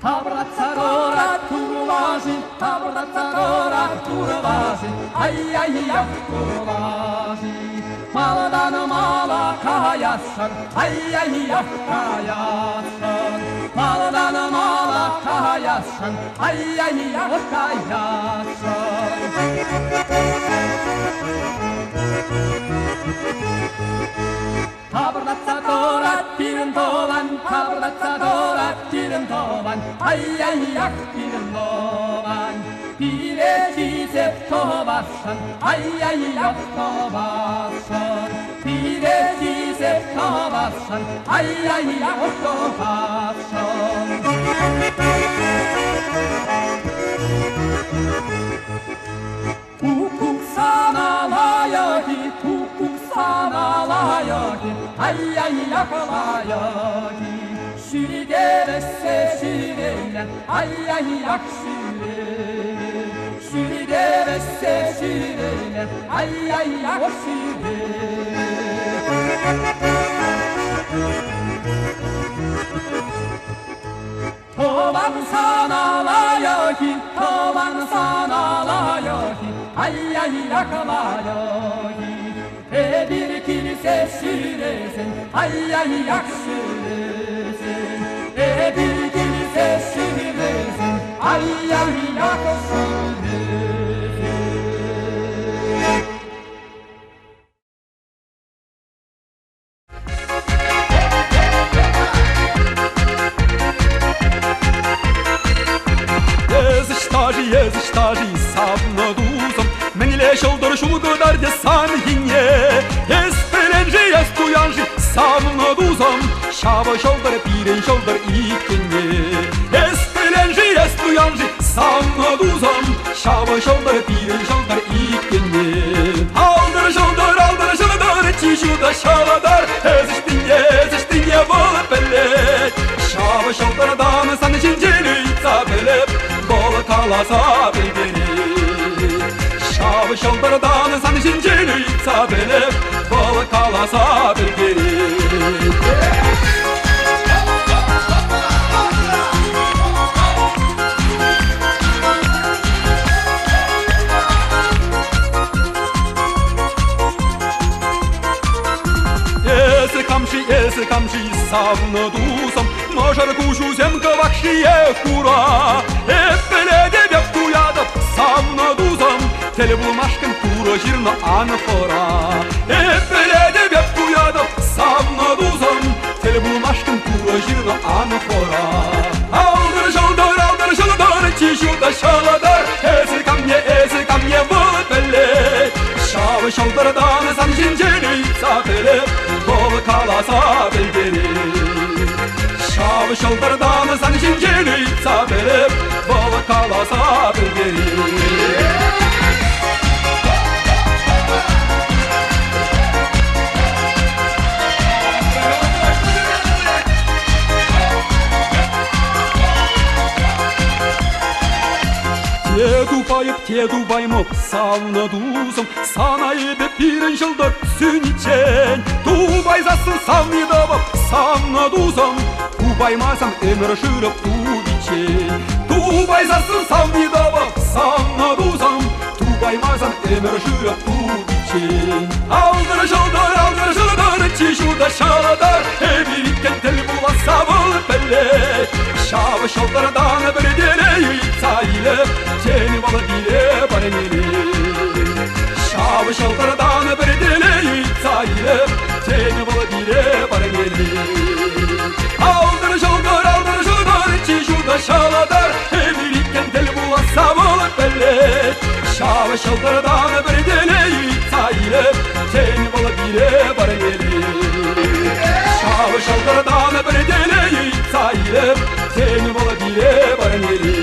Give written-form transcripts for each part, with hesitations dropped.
Abbracciadora, turvasi, abbracciadora, turvasi, ai ai ai, turvasi. Maladan mala kayassan, ai ai ai, kayassan. Maladan mala kayassan, ai ai ai, kayassan. Abbracciadora, tirentovan, abbracciadora, tirentovan, ai ai ai, tirentovan. Pireci tovassan, ai ai ai, tovassan. Pireci tovassan, ai ai ai, tovassan. Kukuk sanalayaki, kukuk sanalayaki, ai ai yakalayaki. Şiridevesse şirideyle, ai ai ai, şiride. Şiridevesse şirideyle, ai ai ai, şiride. Tovan sanalayaki, tovan sanalayaki, ai ai yakalayaki. Bir kilise şiresin, ai ai ai, şiresin. Bir kilise şiresin, ai ai ai, şiresin. Езыштажи савно дузом, мениле шолдор шулгодар де сан гинье. Ес пеленжи, ес туянжи савно дузом, шава шолдор пирен шолдор икенье. Ес пеленжи, ес туянжи савно дузом, шава шолдор пирен шолдор икенье. Алдар шолдор чишуда шаладар, езыштинье бол пелет. Шава шолдор даны сан шинжели цапелеп, kalasa bilgeri. Şavı şoldardan san şinceli sabelep, bol kalasa bilgeri. Если камши савно дусом, можар кушу земка вахшие кура. Эппеле деп туядып савно дусом, теле булмашкын тура жирно анфора. Эппеле деп туядып савно дусом, теле булмашкын тура жирно анфора. Алдар шолдар, чишуда шаладар, эсі камне вылпеле. Шавы шолдардан сан шинжели цапелеп, bol kalasa bilgeri. Şavı şoldardan san шинжели цапелеп, bol kalasa bilgeri. Теду баймоп савна дузом, санайбе пирен жылдар сүничен. Тубайзасын савнидабап савна дузом, тубаймасам эмір жүріп тубичен. Тубайзасын савнидабап савна дузом, тубаймасам эмір жүріп тубичен. Алдар жылдар, чишуда шаладар, эмирикен тел буласа бол пелет. Şavı şoldardan bir deleyi sayılıp, seni bala dile barengeli. Şavı şoldardan bir deleyi sayılıp, seni bala dile barengeli. Aldır şolдар, çişuda şaladar, emirikken tel bulasa bol pellet. Şavı şoldardan bir deleyi sayılıp, seni bala dile barengeli. Şavı şoldardan bir deleyi sayılıp, seni bala dile barengeli.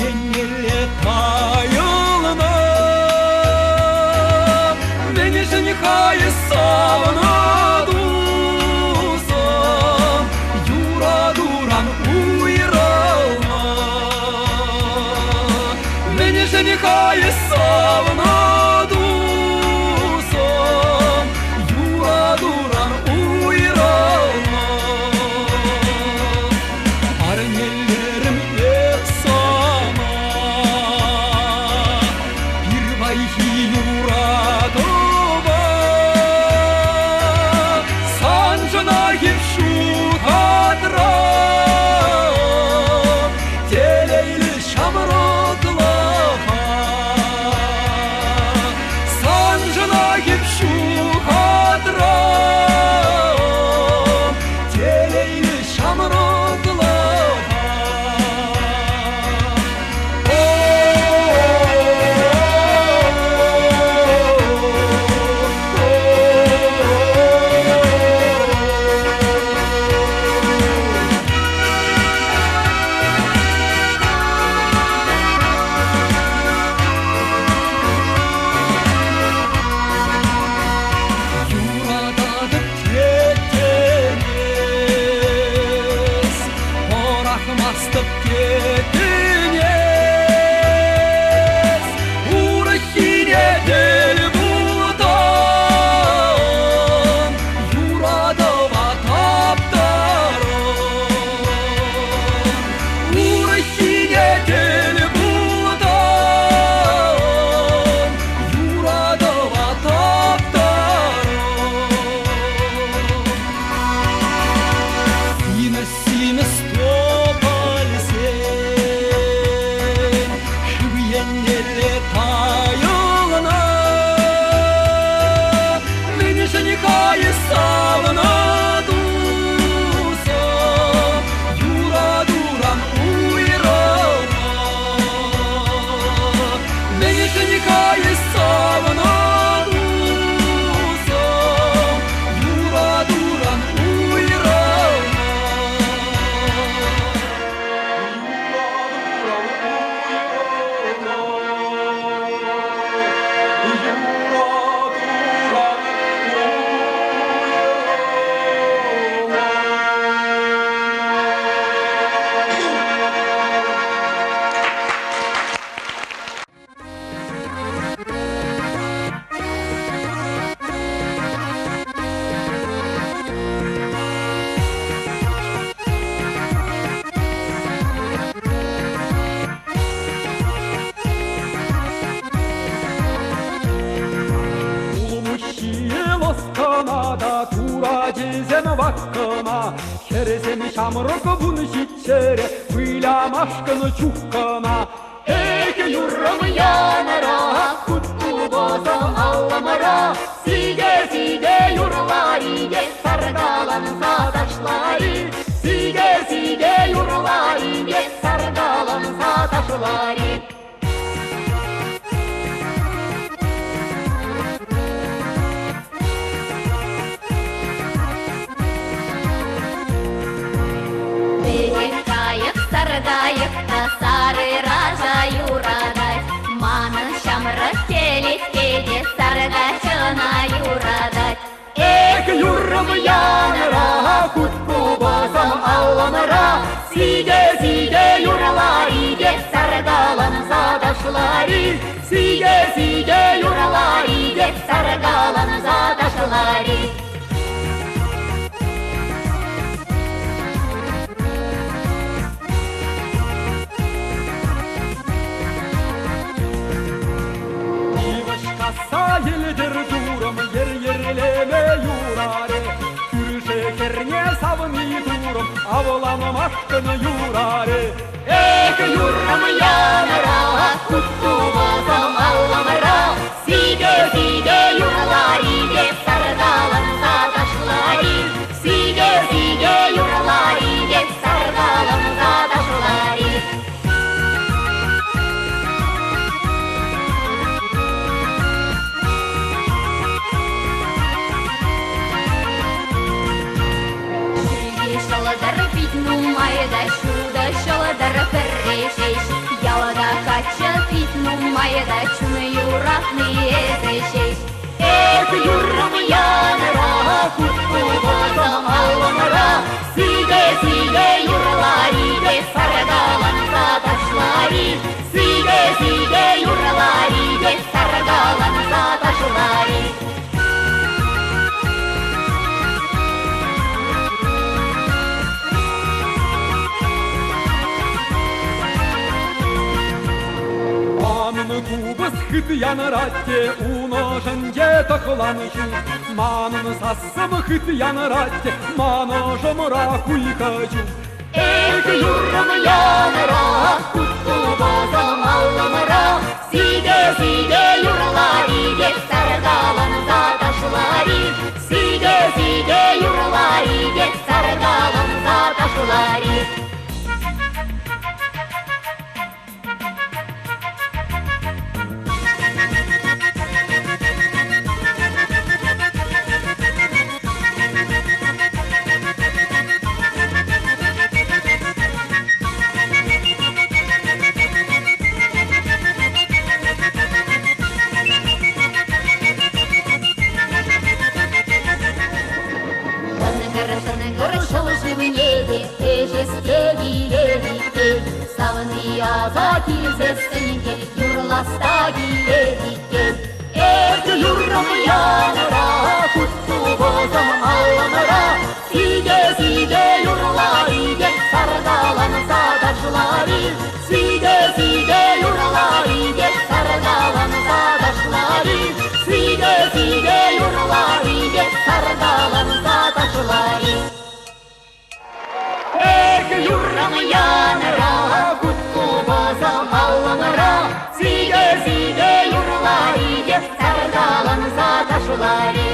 Yenile tayılına Beni женихая savunadusam Yura duran uyralma Beni женихая savunadusam Yura duran uyralma Arnellerim hep sana Bir vayhi yuradıma Sancına hep şu kadra Teleyli şamrotlaha Sancına hep şu kadra Teleyli şamrotlaha Yuradadık ketiniz Bırakmazdık ketiniz Uğrahine del budan Yurada vataptarın Uğrahine del budan Yurada vataptarın Симес топалсен Шуеннеле тайылына Мені женихая savunadусам Юра дуран уйралма Мені женихая savunadусам Юра дуран уйралма Лосканада тура жезем ваккана Хересем шамрок бун шитчере Выламашканы чуккана Эке юррам янара Кутку бозам алламара Сиге сиге юрлариге Саргаланса ташлари Сиге сиге юрлариге Саргаланса ташлари Саргаев, сары ража юрадай Маны шамрак келескеде саргачына юрадай Эк юррам янара Кутку бозам алламара Сиге сиге юрлариге Саргаланса ташлари Сиге сиге юрлариге Саргаланса ташлари Sayıldır durum yer yerleme yurare Kürü şekerine savını durum Avlanım hakkını yurare Эк юррам янара Кутку бозам алламара Сиге сиге юрлариге Саргаланса ташлари Сиге сиге юрлариге Саргаланса ташлари Шаладар пить ну майда шуда Шаладар перрешеш Яла шахматные зачесть. Эх, юррам яныра, кутку бозам аллымыра, сиге юрлариге, саргаланса ташлари, сиге юрлариге, саргаланса ташлари. Манын кубыз хыт янырате, уножынже тахланышу. Манын сассым хыт янырате, маножымыра куйкачу. Эх, юррам яныра, кутку бозам аллымыра, сиге юрлариге, саргаланса ташлари, сиге юрлариге, саргаланса ташлари. Эх, юррам яныра, кутку бозам аллымыра, сиге юрлариге, саргаланса ташлари, сиге юрлариге, саргаланса ташлари, сиге юрлариге, саргаланса ташлари. Эх, юррам яныра, кутку бозам аллымыра, сиге юрлариге, саргаланса ташлари.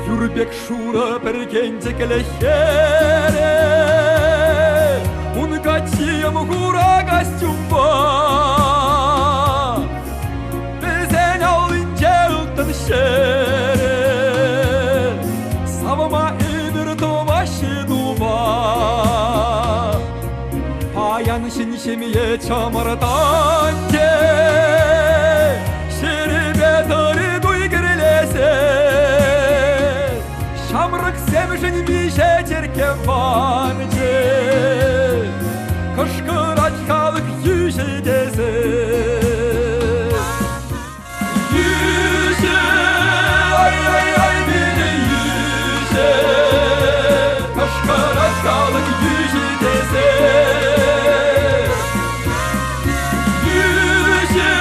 Юрбек шура пергенде келехере, унгатием гура гостюмба. Безен алынче ұлтын шере, савыма инір томашы дуба. Паян шиншемие чамырдан те, шеребе тыры дуйгірлесе. Шамрак семжін мише теркен ванче, кышкырат халық юже дезе. Юже, ай, мені юже, кышкырат халық юже дезе. Юже,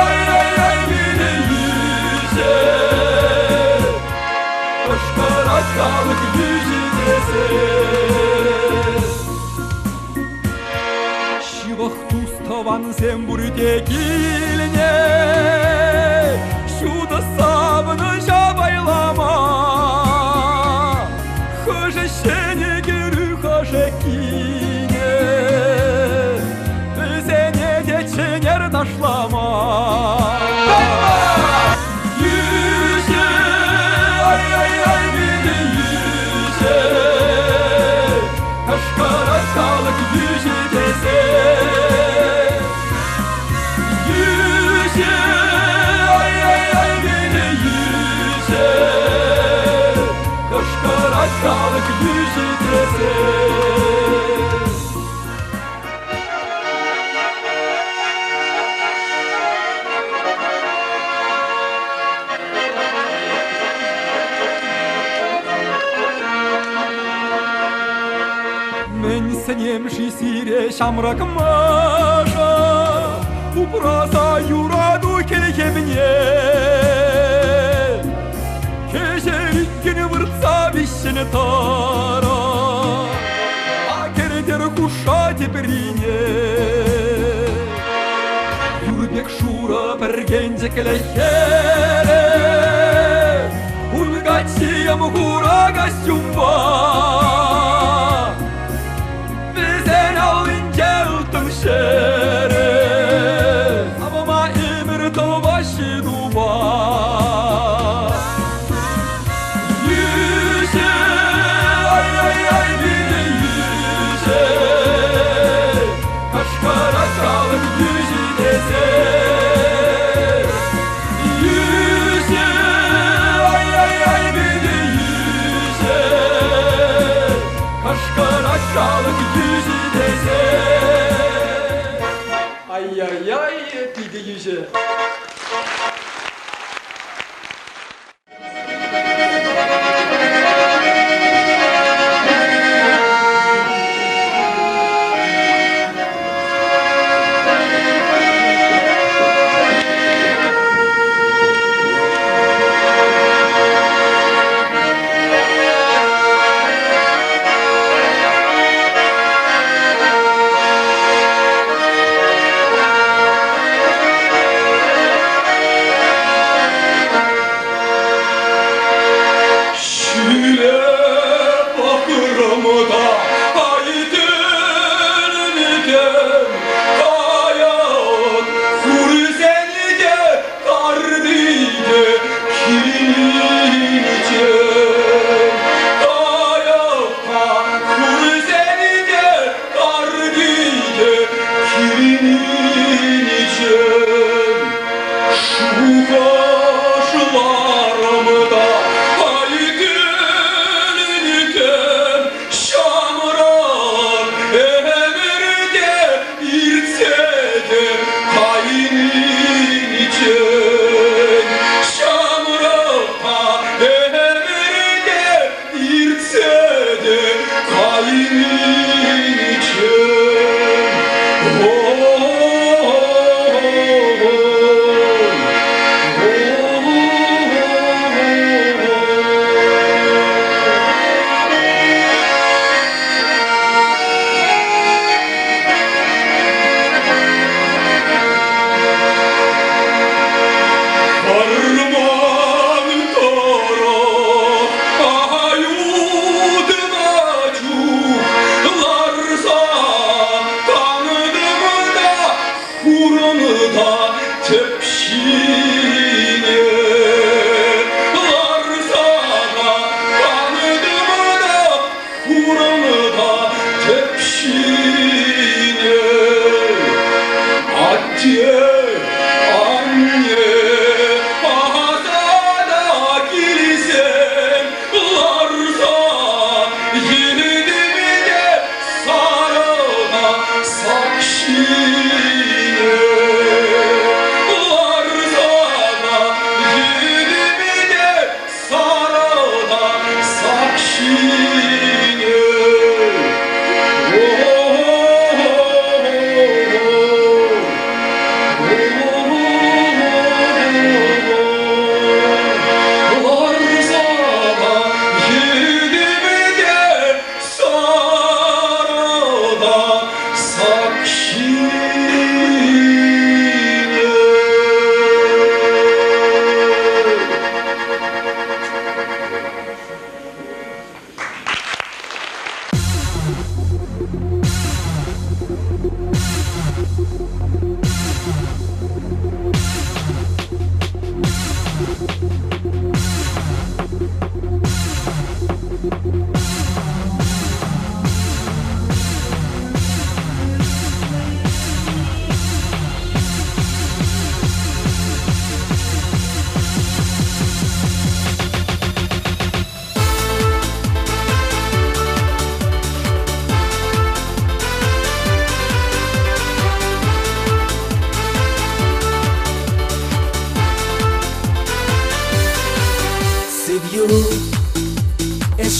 ай, мені юже, Kalık yüzüdese Şivak tustavan sen burada geline Şuda savını jabaylama Hıжы şeni geri hıжы kine Özene de çener taşlama Yüze ay Kaşkarat kalık yüze dese Yüze ay beni yüze Kaşkarat kalık yüze dese Сенемши сире шамрак маша Упраса юраду келкемне Кешериккені выртса бишені тара душа теприне. Юрбек шура бергенде келехере, Улгатсиям гура гастюмба. Bizden alın geldim şere, Ama emir başı duba. Yüce, ay ay ay bir de yüce, Kaşkara çalıp yüzü dese. Yüce, ay ay ay bir de yüce, Kaşkara çalıp yüzü dese. Ay ay ay bir de yüce.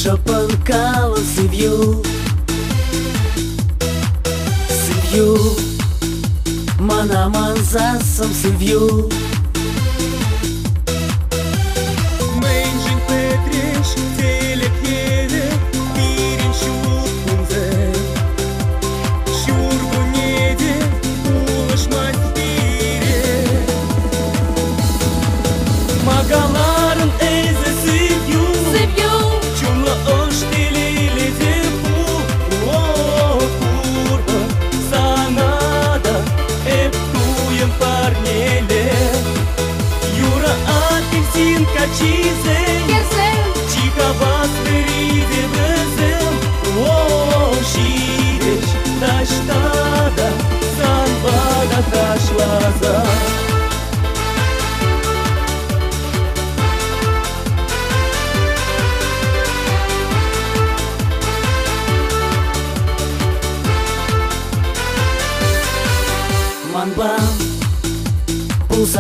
Шапанкала сивью, сивью, манаман засом сивью. Меньшин Петриш, телек еде, пирин шут пунзе.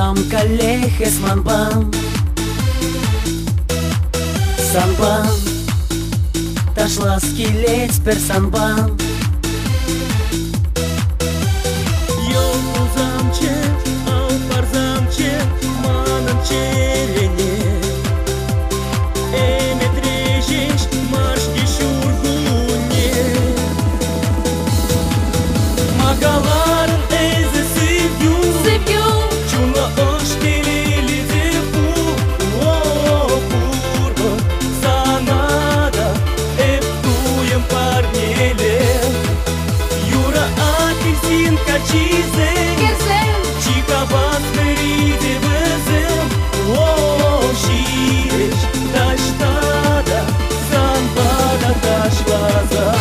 Am kalehes manban Sanban Taşla skillet per sanban Yol uzamçe Au parzamçe Manam çerene Emetrejeş Marşki şurgune Magaların eze sivyu Сывью, Чула оштелили зипу О, пурго Санада Эптуем парнеле Юра апельсин качизе керсем, Чика басмериде безем О, ширеш Таштада Санбада ташлаза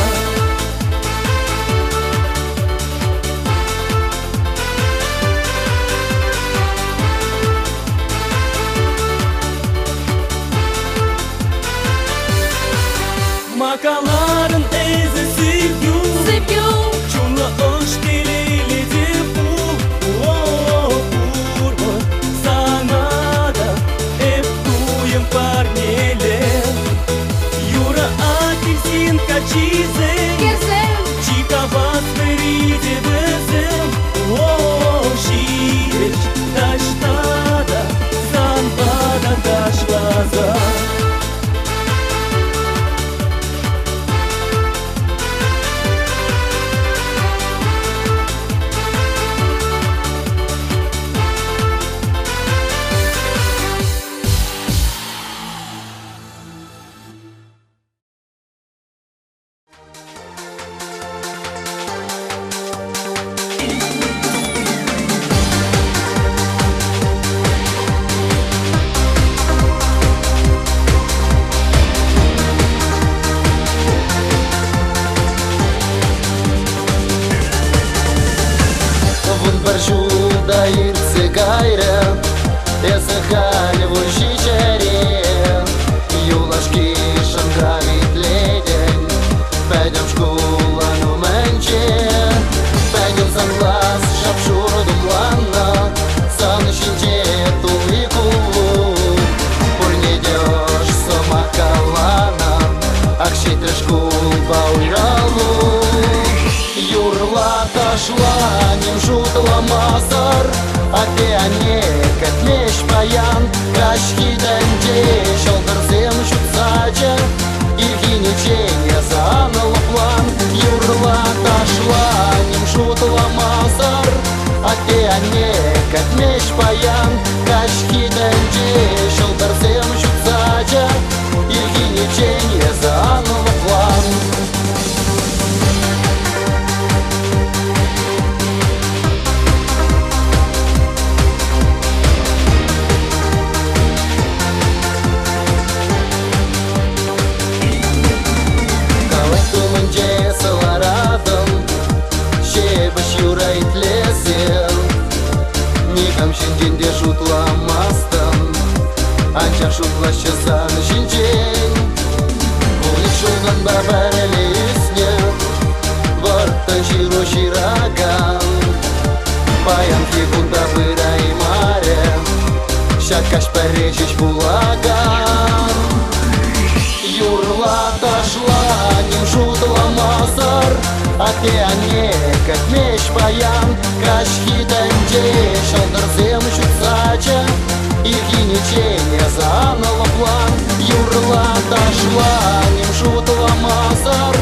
Makaların ezesi yum сывью, Çunla oşkeleli dipu O purgo Sana da hep duyum parnele Юра апельсин качизе керсем, Чика басмериде безем О, ширеш Таштада Санбада ташлаза Баршуда ирцы гайре Эсахали вущи чере Юлашки шангавит ледень Пойдем в школу, ну менче Пойдем санглас, шапшуру думланна Сан шинче туликулу Пурнедешь сомакалана Акши трешкул бауралу Юрла ташла, ним шутла масар А пиане, как меч паян Кашки денде, шалдырзем шутсача Ирги ниченья заныла план Юрла ташла, ним шутла масар А пиане, как меч паян Кашки денде, шалдырзем шутсача Ирги ниченья заныла план Шинденде шутла мастан Анчар шутла щасан шинчен Улик шулган бабарели исне Вартан широ шираган Паянки кунда быра и маре Шакаш паречич булаган Юрла ташла, ним шутла масар А пиане, как меч паян Кашки денде, шалдырзем шутсача Ирги ниченья заныла план Юрла ташла, ним шутла масар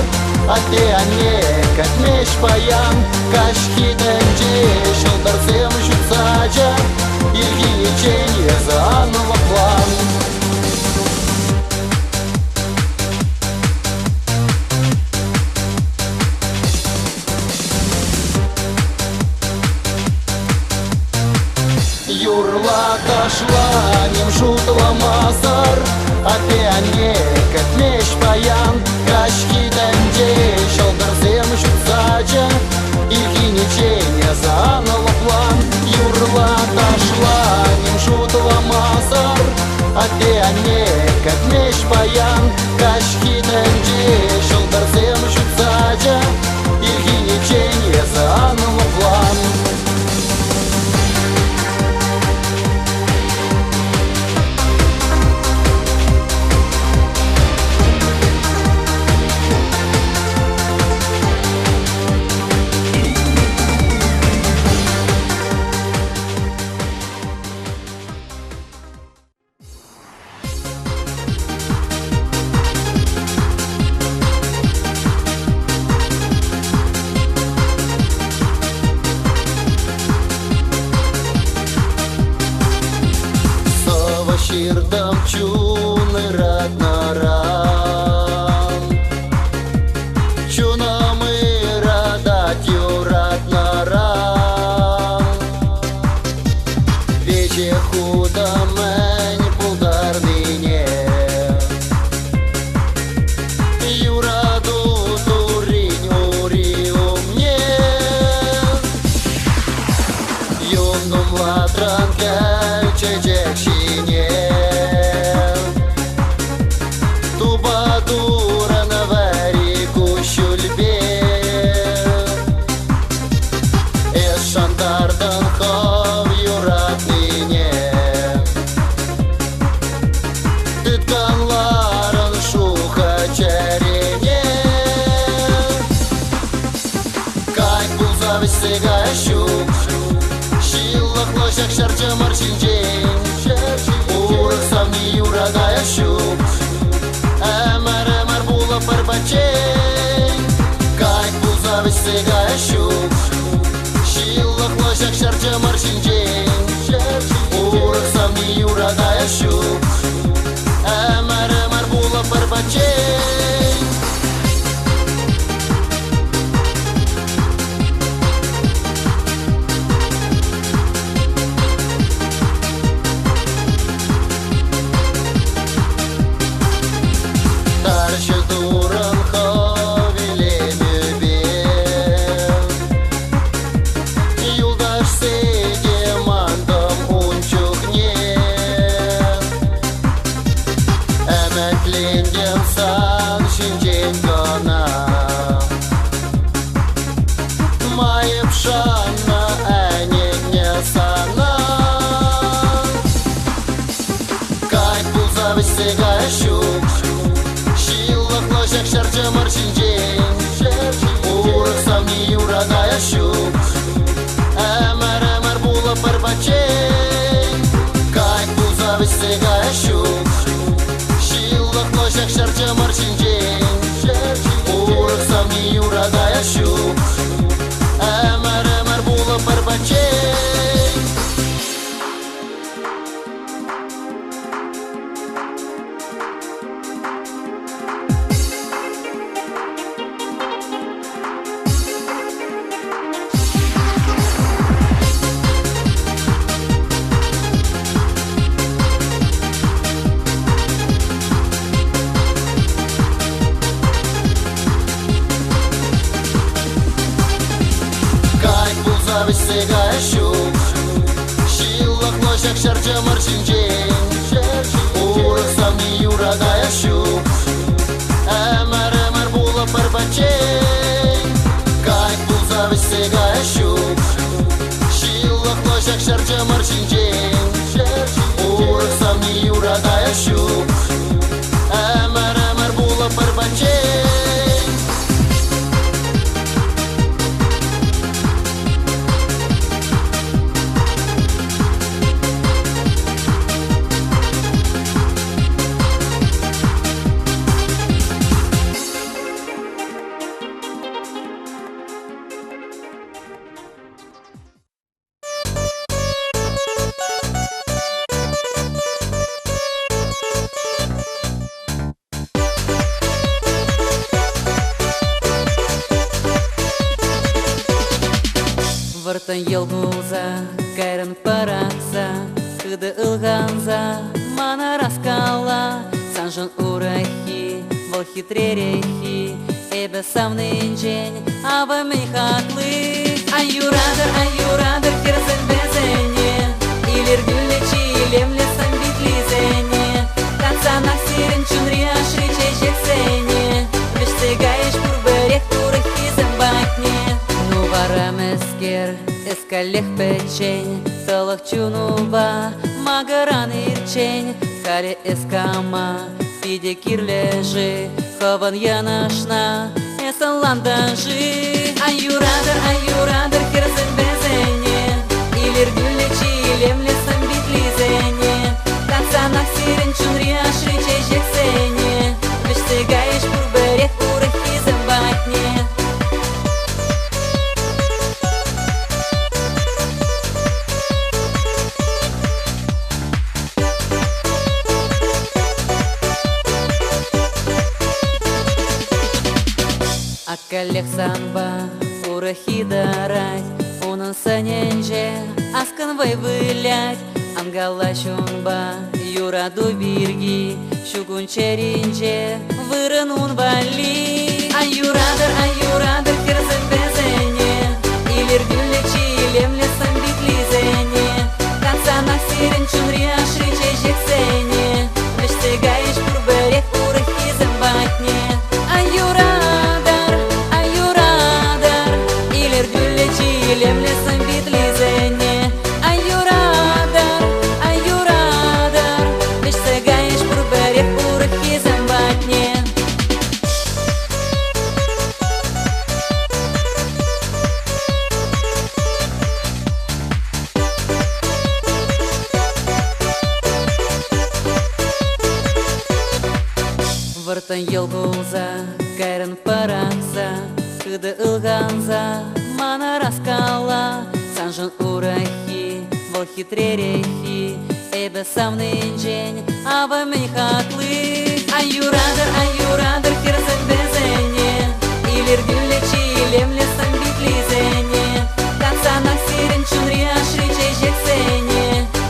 А пиане, как меч паян Кашки денде, шалдырзем шутсача Ирги ниченья заныла план Юрла ташла, ним шутла масар А пиане, как меч паян Кашки денде, шалдырзем шутсача Ирги ниченья заныла план Юрла ташла, ним шутла масар А пиане, как меч паян Кашки денде, шалдырзем шутсача Ирги ниченья заныла план сегащу Шиллах лошак шарча маршинджей Урых самни юрагаящу Эмэр була парбачей Как бузавич сегащу Шиллах лошак шарча маршинджей Урых самни юрагаящу Эмэр була парбачей Шиллах лошак шарча маршинджей Урых самни юрагаящу Эмэр була парбачей Как бузавич сегащу Шиллах лошак шарча маршинджей Урых самни юрагаящу Эмэр була парбачей сегащу Шиллах лошак шарча маршинджей Урых самни юрагаящу Эмэр була парбачей Как бузавич сегащу Шиллах лошак шарча маршинджей Урых самни юрагаящу Эмэр була парбачей Вартан елгуза, кайран паракса, кыды ылганза, мана раскала, санжан урахи, вол хитререхи, эбе самный день, аба михаклы. Аюрадыр, кирзен безене, илер гюллечи, илем лесам битлизене, танцанах сирен чунри ашри чечексене, веш сегаеш пурберех урахи зембатне. Варамескер, эскалех печень, талах чунуба, магаран ирчень, харе эскама, пиде кирлежи, хаван янашна, эсан ландажи. Аюрадыр, кирзен безене, илер гюллечи, илем лесам битлизене, танцанах сирен чунри ашри чечексене, веш сегаеш пурберех урахи зембатне. Акалех санба, урахи дарать, унан саненже, асканвай вылять, ангала шунба, юраду бирги, шугун черинже, вырынун вали. Аюрадыр, кирзен безене, илер гюллечи, илем лесам битлизене, танцанах сирен чунри ашри чечексене, веш сегаеш пурберех урахи зембатне. Илем лесам битлизене, аюрадыр, веш сегаеш пурберех урахи зембатне. ел булса, кайрын парақса, кыды ылғанса, мана раскала. Санжын урахи, вол хитререхи, эбе самный день, аба мен хаклы. Аюрадыр, хирсен безене, илер гүллечи, илемлесен битлизене. Кансанах сирен чунри ашри чечексене,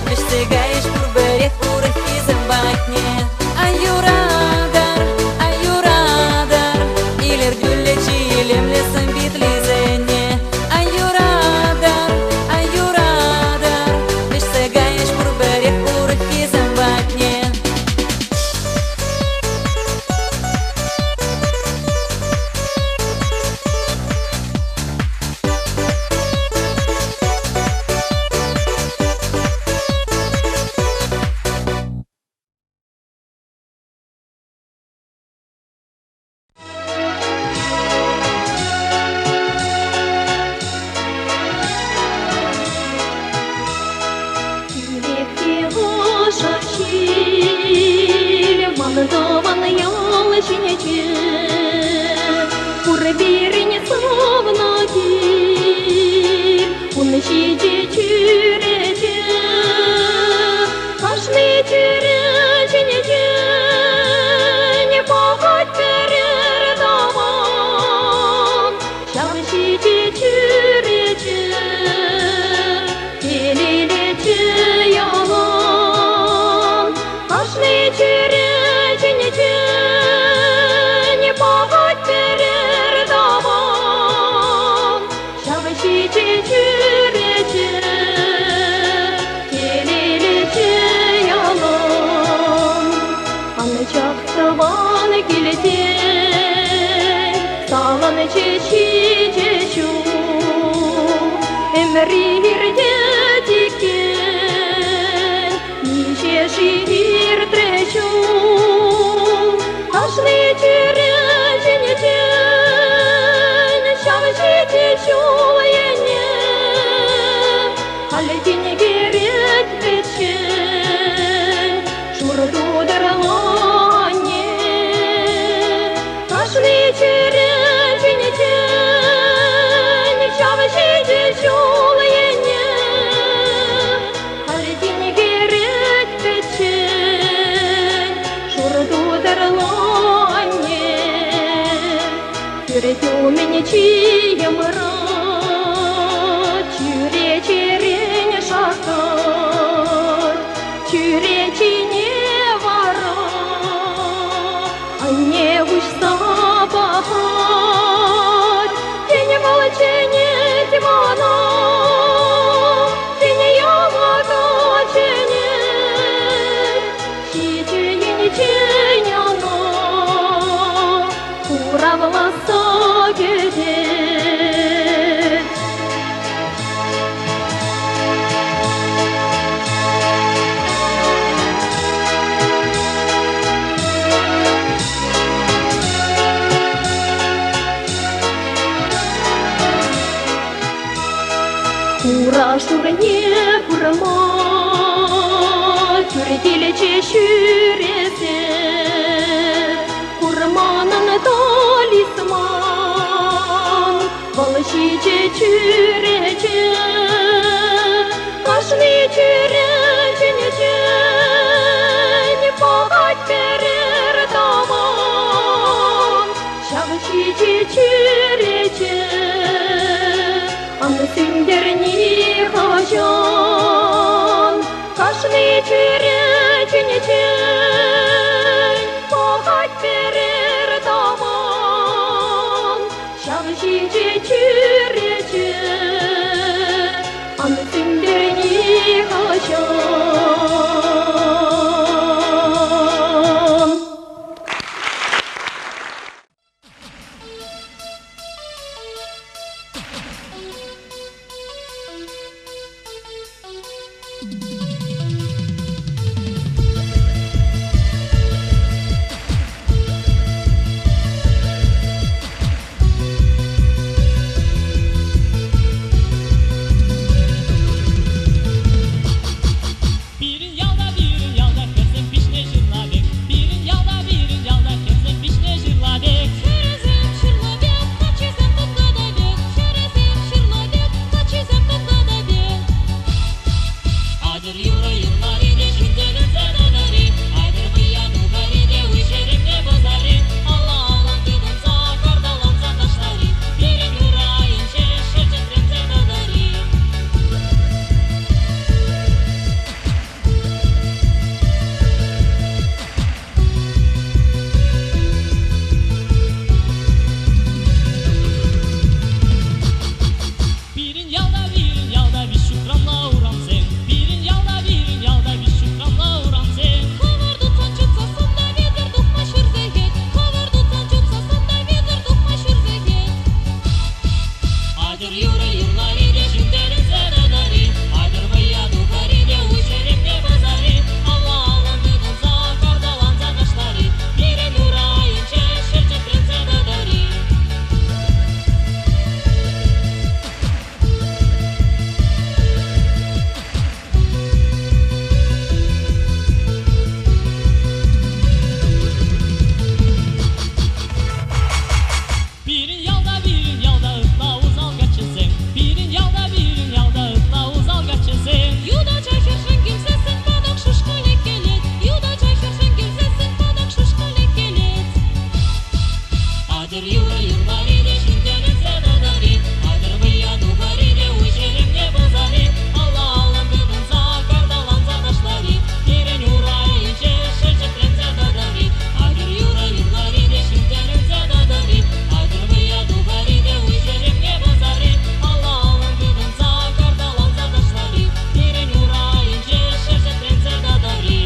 бештегаеш пурберех урахи зембатне. Аюрадар, илер гүллечи, илемлесен битлизене. Аюрадар, бештегаеш пурберех урахи зембатне. Адыр юра юрбари де шинтелен седадари Адыр быя дугари де ужерем не базари Алла алам гыбынса кардалан задашлари Ерен юра иже шелчетрен седадари Адыр юра юрбари де шинтелен седадари Адыр быя дугари де ужерем не базари Алла алам гыбынса кардалан задашлари Ерен юра иже шелчетрен седадари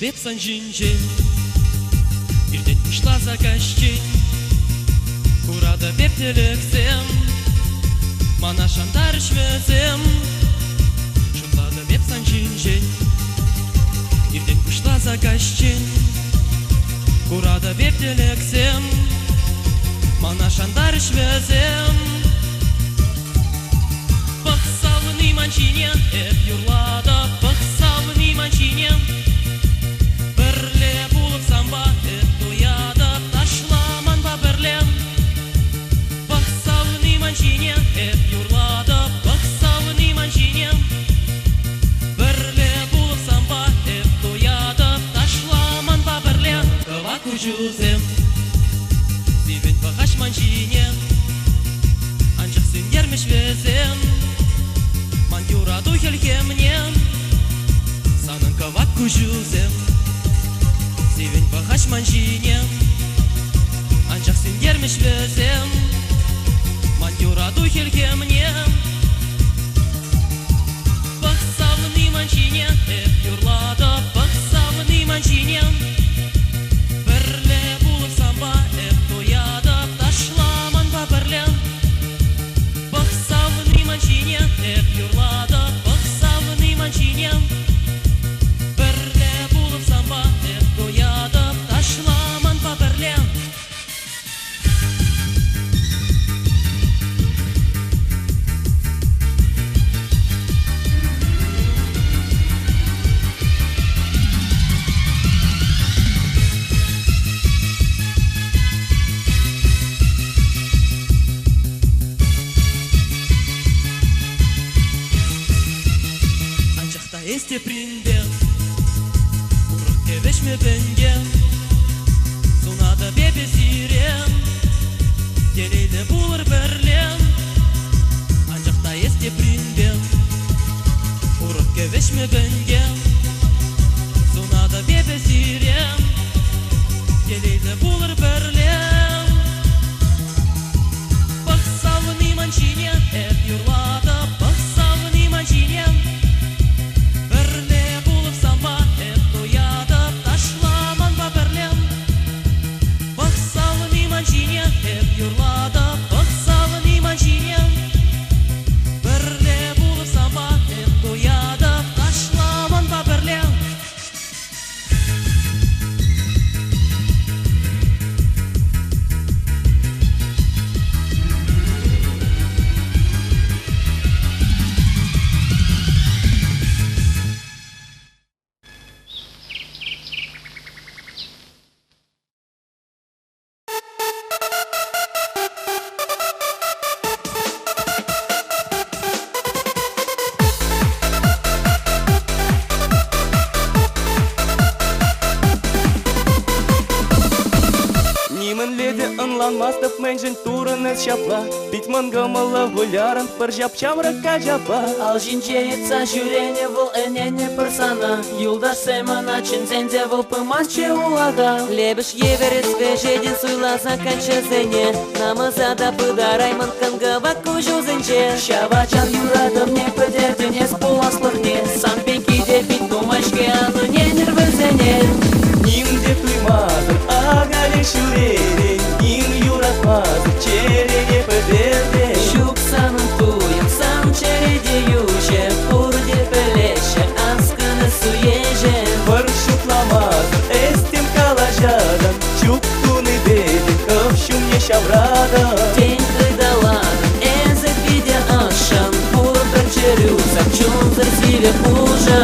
Вепсан жинжен, ирден ушла заказчен, Курада вептелексем, мана шандар швезем. Шунлада вепсан жинжен, ирден ушла заказчен, Курада вептелексем, мана шандар швезем. Пахсалыны манчине, эп юрлада, пахсалыны манчине. Кужузем, зивен багаж манчине, анчах сен ермеш везем, ман юраду хелхемне, санын кавак кужузем, зивен багаж манчине, анчах сен ермеш везем, ман юраду хелхемне. Пахсалыны манчине, юрлада, пахсалыны манчине. Este prinde, urât te vești me venge, sunada bebe siren, Delele bulur berlen, ancak da este prinde, urât te vești me venge, sunada bebe siren, Delele bulur berlen. Pahsalını mançine, hep yurlada, pahsalını mançine. Нимын леде ынланмастып мэнжин турыныз шапла. Питман гамала вулярын пыр жапчамрыкка жапа. Ал жинчеется жүрение вол энене персона. Юлдаш семана чинзенде вол пыманче улага. Лебеш еверес вежедин суйла заканчезене. Намазада пыдараймын кынгыва кужузенче. Шавачан юрадым не пыдердіне спуласлыхне. Сам пекиде бит думашке аны не нервызене. Нимде туймазыр агали шүрере. Ним юратмазыр череге пыдерде. Шук санын туем сам череде юче. Пурде пелеше аскыны суеже. Пыр шутламазыр эстем калажадан. Чук туны беден кывшум не шаврадан. День выдаладын эзы видя ашан. Пур берчерюсам чунзыр свиве хужа.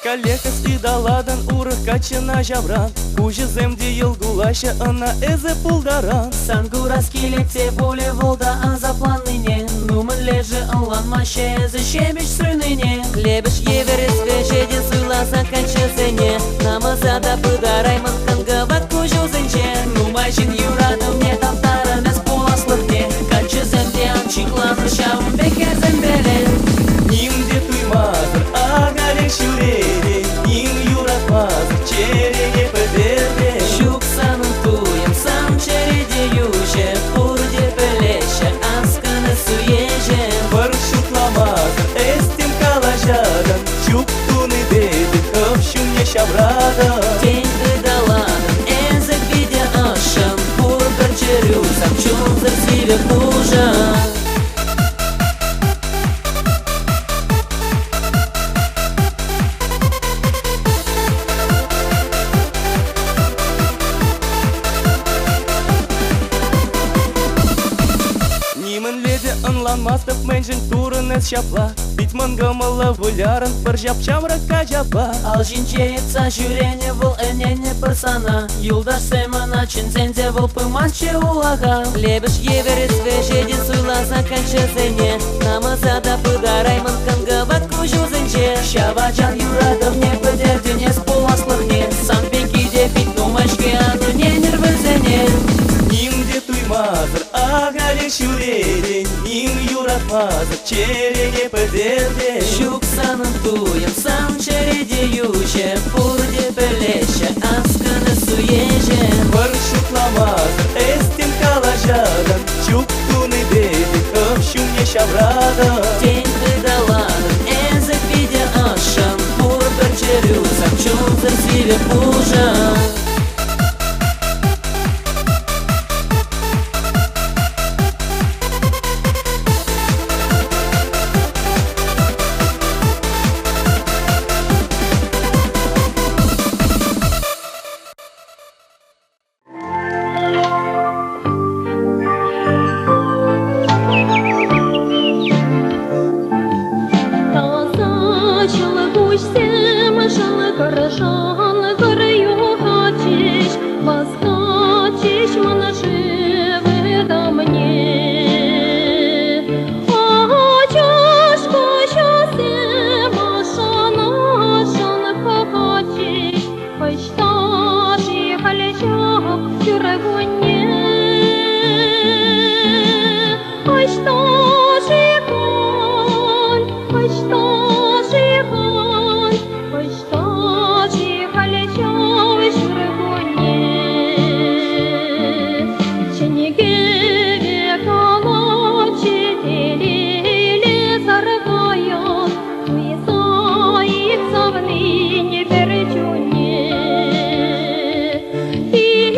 Калекас и даладан урых качына жавран. Кужы земде йылгулаша ына эзе пулдаран. Сангураски лекте поле волда азапланныне. Нумын леже ыланмаще эзе шемеш срыныне. Лебеш еверес вежедин суйла заканчезене. Намазада пыдараймын кынгыва кужузенче. Нумайшин юрадым не таптарым эс пуласлыхне. Канчеземде анчикланыр шавым бекерзем белен. Нимде туймазыр агали шүрере. Ним юратмазыр череге пыдерде. Шук санын туем сам череде юче. Пурде пелеше аскыны суеже. Пыр шутламазыр эстем калажадан. Чук туны беден кывшум не шаврадан. День выдаладын эзы видя ашан. Пур берчерюсам чунзыр свиве хужа. Нимын леде ынланмастып мэнжин турыныз шапла. Питман гамала вулярын пыр жапчамрыкка жапа. Ал жинчеется жүрение вол энене персона. Юлдаш семана чинзенде вол пыманче улага. Лебеш еверес вежедин суйла заканчезене. Намазада пыдараймын кынгыва кужузенче. Шавачан юрадым не пыдердіне спуласлыхне. Сам пекиде бит думашке аны не нервызене. Нимде туймазыр агали шүрере. Ним юратмазыр череге пыдерде. Шук санын туем сам череде юче. Пурде пелеше аскыны суеже. Пыр шутламазыр эстем калажадан. Чук туны беден кывшум не шаврадан. День выдаладын эзы видя ашан. Пур берчерюсам чунзыр свиве хужа. И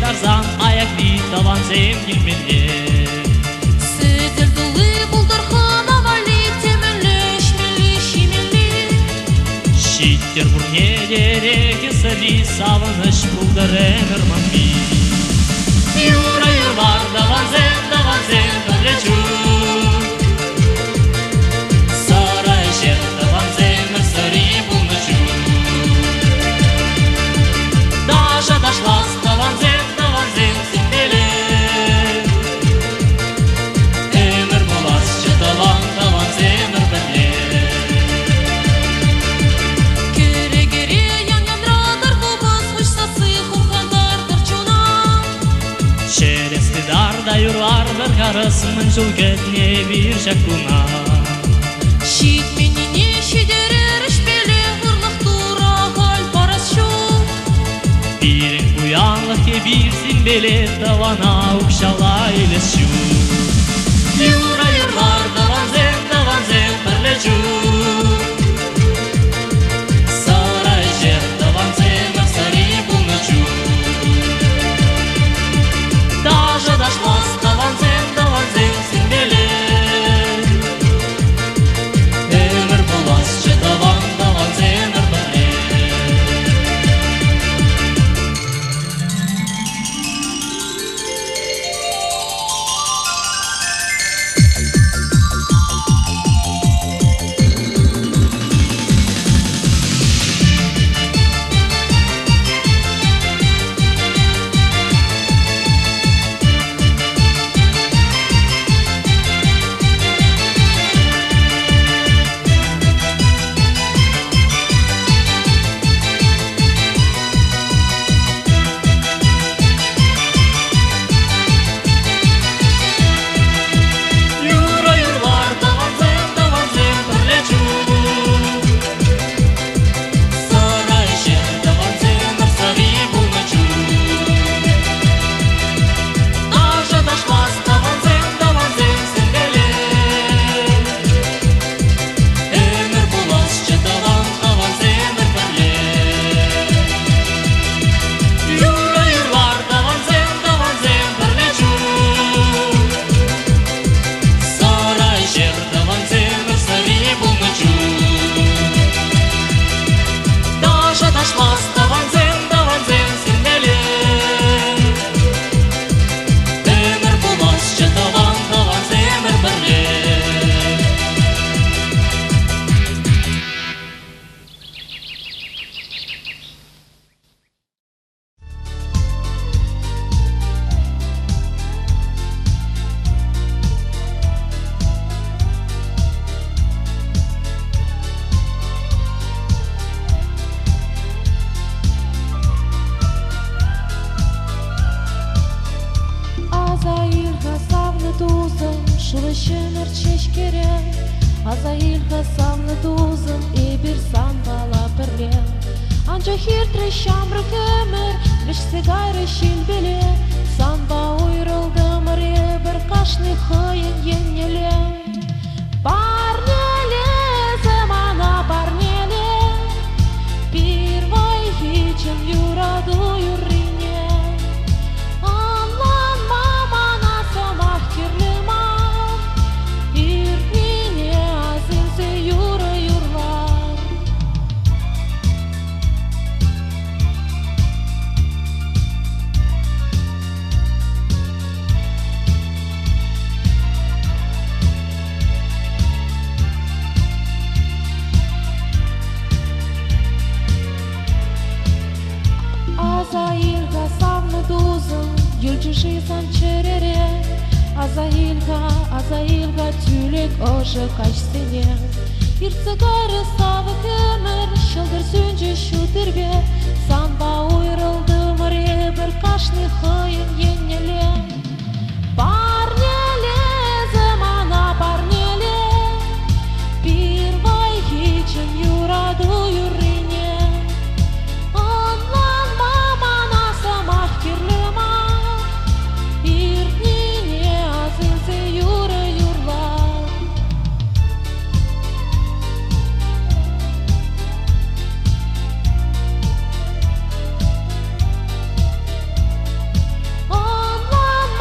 Тарзан, аяк битаван зем килмеле. Сетер дулы булдырхан авали темеле, шмели, шимели. Шиттер бурне дереке сали, савыныш булдырен ырманби. Юра юрвар даван зем бірлечу. Сарай жер даван зем сари булнычу. Даша дашлас даван зем синделе. Эмір болас жыталан даван зем ырбіле. Кере-кере ян-янрадыр кубыз, Хышсасы хурхандардыр чуна. Шересті дарда юрлар бір қарысымын жүлгетне бір жакуна. Шит меніне шедерер ішпеле, ұрлық тура хал парасшу. Бірін бұянлық кебірсін белет давана ұқшала елесшу. Юра юрлар даван зем бірлечу. Сарай жер даван зем сари бұлнычу. Даже дашлас даван зем синделе. Өмір болас жытаван даван зем ырбіле. Шылышыныр чешкере, Азаильға самны тузын, Эбір самбала бірле. Анча хиртры шамры көмір, Бішсе гайры шилбеле, Санба ойрылдымыр, Эбір қашны хыйын еннеле. Парнеле, замана парнеле, Первой хичен юраду юррине. Азаилга тюлек ожы качсене Ирцыгары савы көмір Шылдыр сүнжі шутырбе Санба уйрылды мұре бір кашны хыйын еннеле Парнеле, замана парнеле Bir vay hiçin yuradı yürüne Anlanma manası mahkirlima İrnine azınsı yürü yurlar Anlanma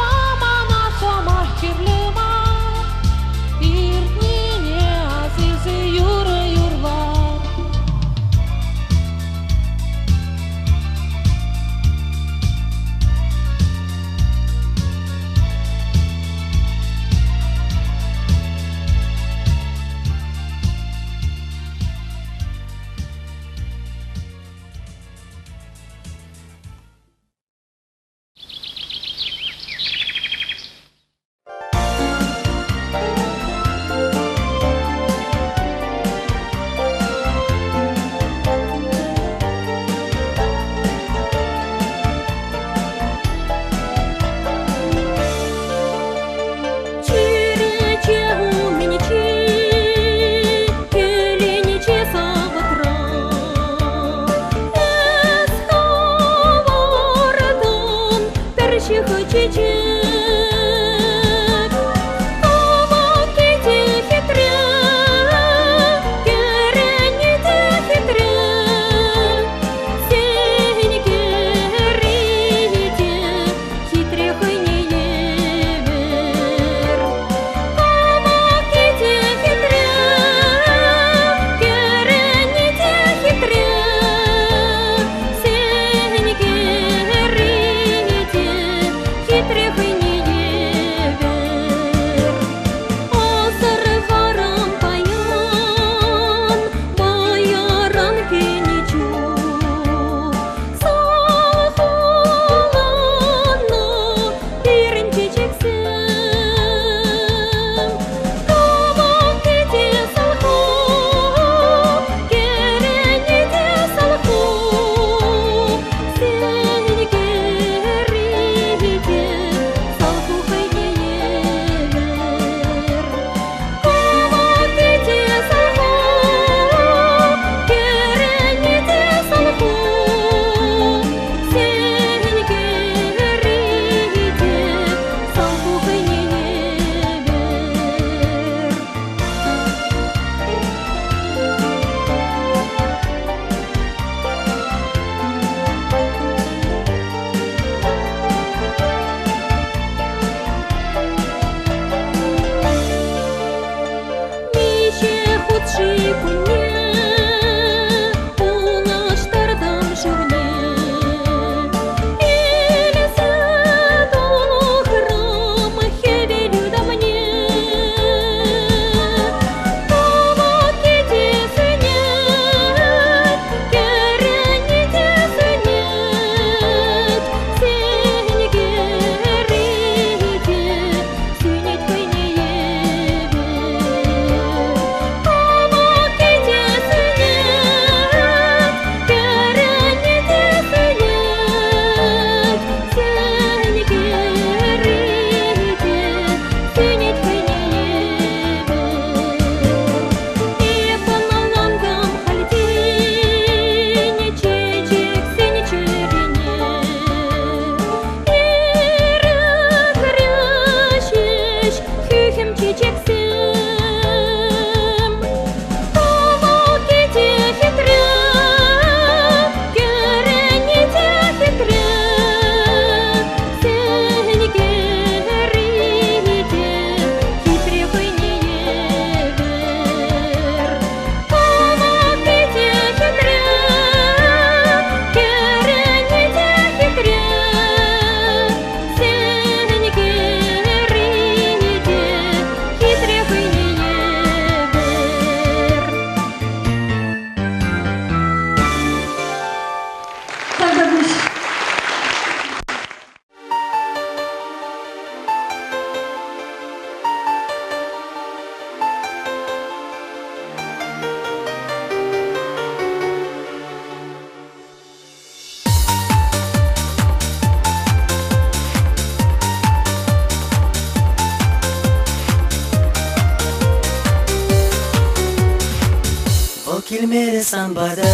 килмере санбада,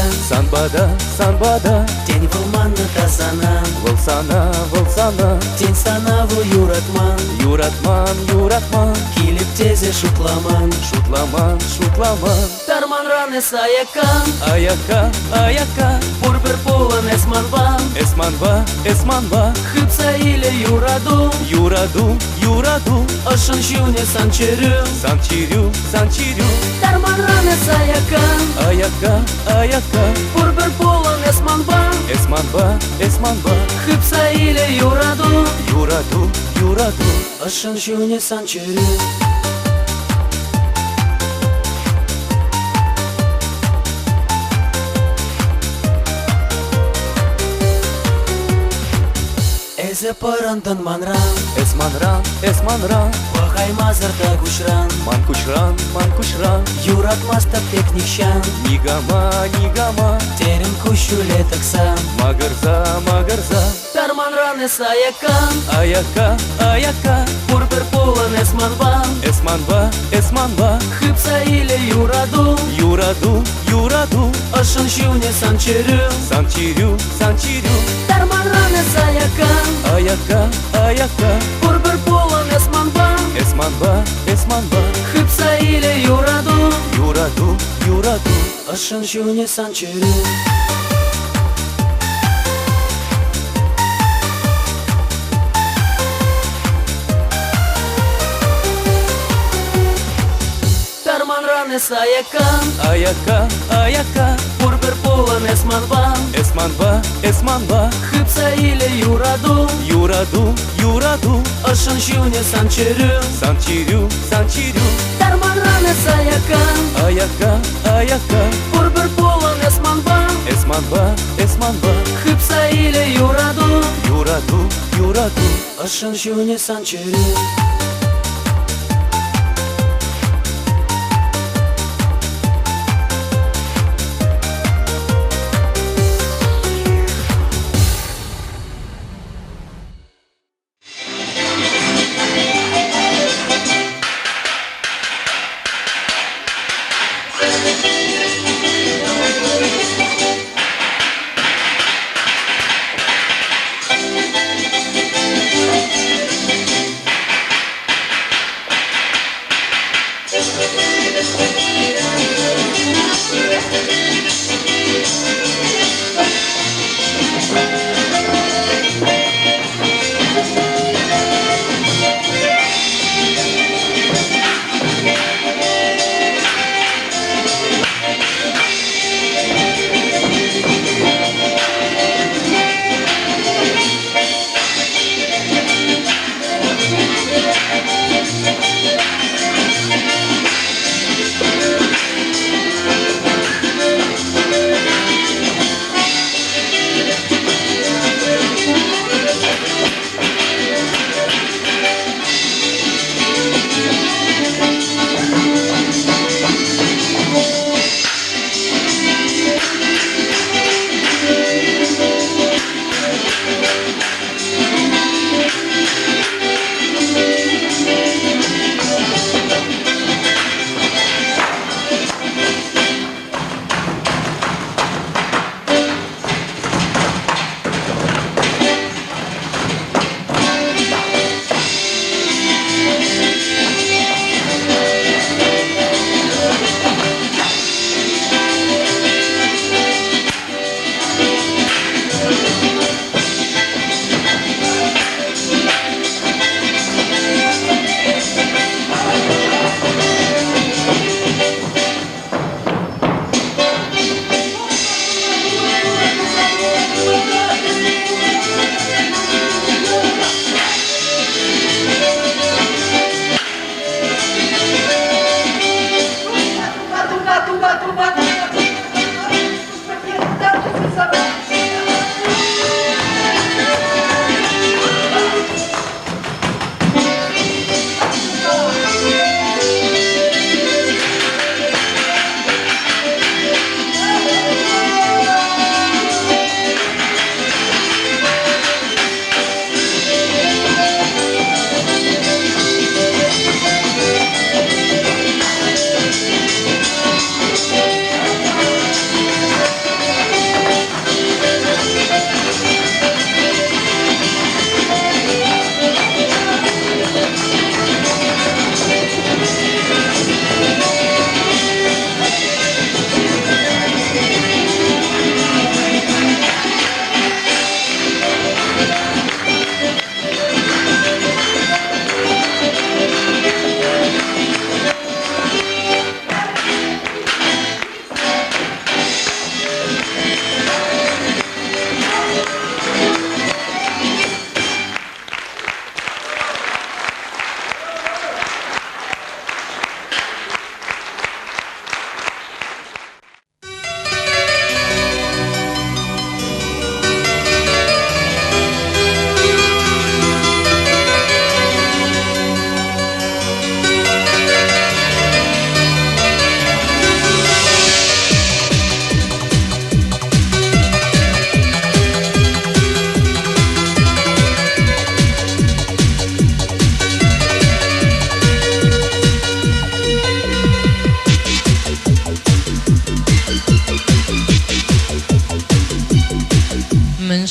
санбада, тень вылманны тазана, вылсана, тень станаву юратман, юратман, килип тезе шутламан, шутламан, тарман раны саякан, аяка, пурбер полон эсманба, хыпса или юраду, ошын жуне санчерю, санчирю, тарман раны саякан, аяка, пурбер полон эсманба, хыпса или юраду, ошын жуне санчерю. Эзе парантан манран, эсманран, вахай мазарда кушран, ман кушран, юратмас таптек нихшан, нигама, терен кушуле таксан, магарза, тарман раны саякан, аяка, пурбер полон эсманба, хыпса или юраду, ошын жуне санчерю, санчирю, тарман раны саякан, аяка, пурбер полон эсманба, хыпса или юраду, ошын жуне санчерю. Тарман раны саякан, аяка, пурбер полон эсманба, хыпса или юраду, ошын жуне санчирю, тарман раны саякан, аяка, пурбер полон эсманба, хыпса или юраду, ошын жуне санчерю.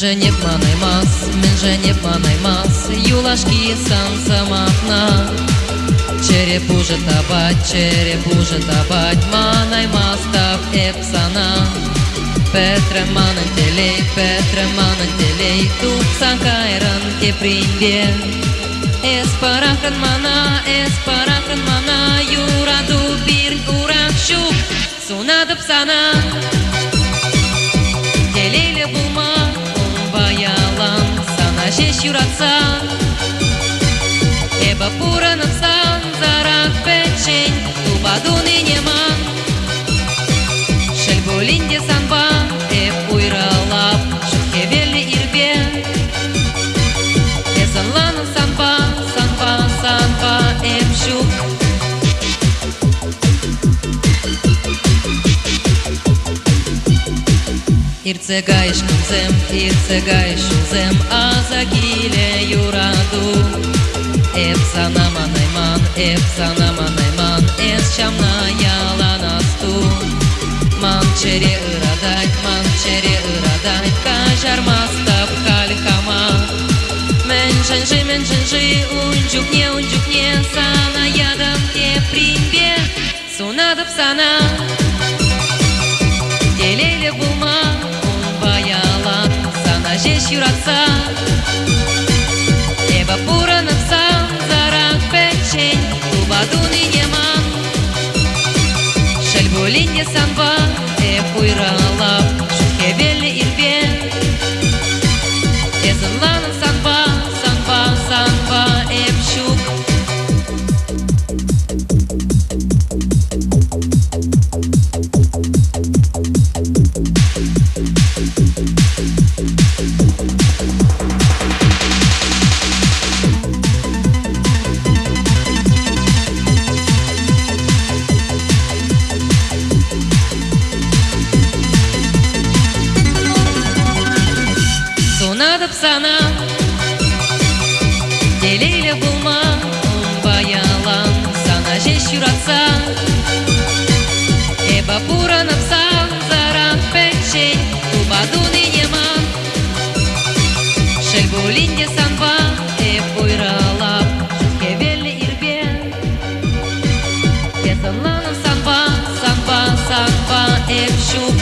женеп манаймас, мен женеп манаймас, юлашки сан самахна. Череп уже табать, манаймас тап эпсана. Петре манан телей, туп санкайран кепринбе. Эспарахран мана, юраду бирн уракшук, сунадып сана. Телейле булма, баялан, сана жеш юратса. Эба пуранапсан, зарак печень, тубадуны неман. Шельбулинде санба, эп уйралап, шухевелли ирбе. Эсанлану санба, эп шук. Ирцегайш кунзем, азагиле юраду. Эпсана манайман, эс шамна яланасту. Манчере ырадать, кажармастап калькама. Мен женжи, унчукне, сана ядам кепринбе, сунадып сана. Телейле булма, баялан, сана жеш юратса. Эба пуранапсан, зарак печень, тубадуны неман. Шельбулинде санба, эп уйралап, шухевелли ирбе. Эзанланын санба, эп шук. Сунадып сана, телейле булма, баялан, сана жеш юратса. Эба пуранапсан, зарак печень, тубадуны неман. Шельбулинде санба, эп уйралап, шухевелли ирбе. Эсанланым санба, эп шук.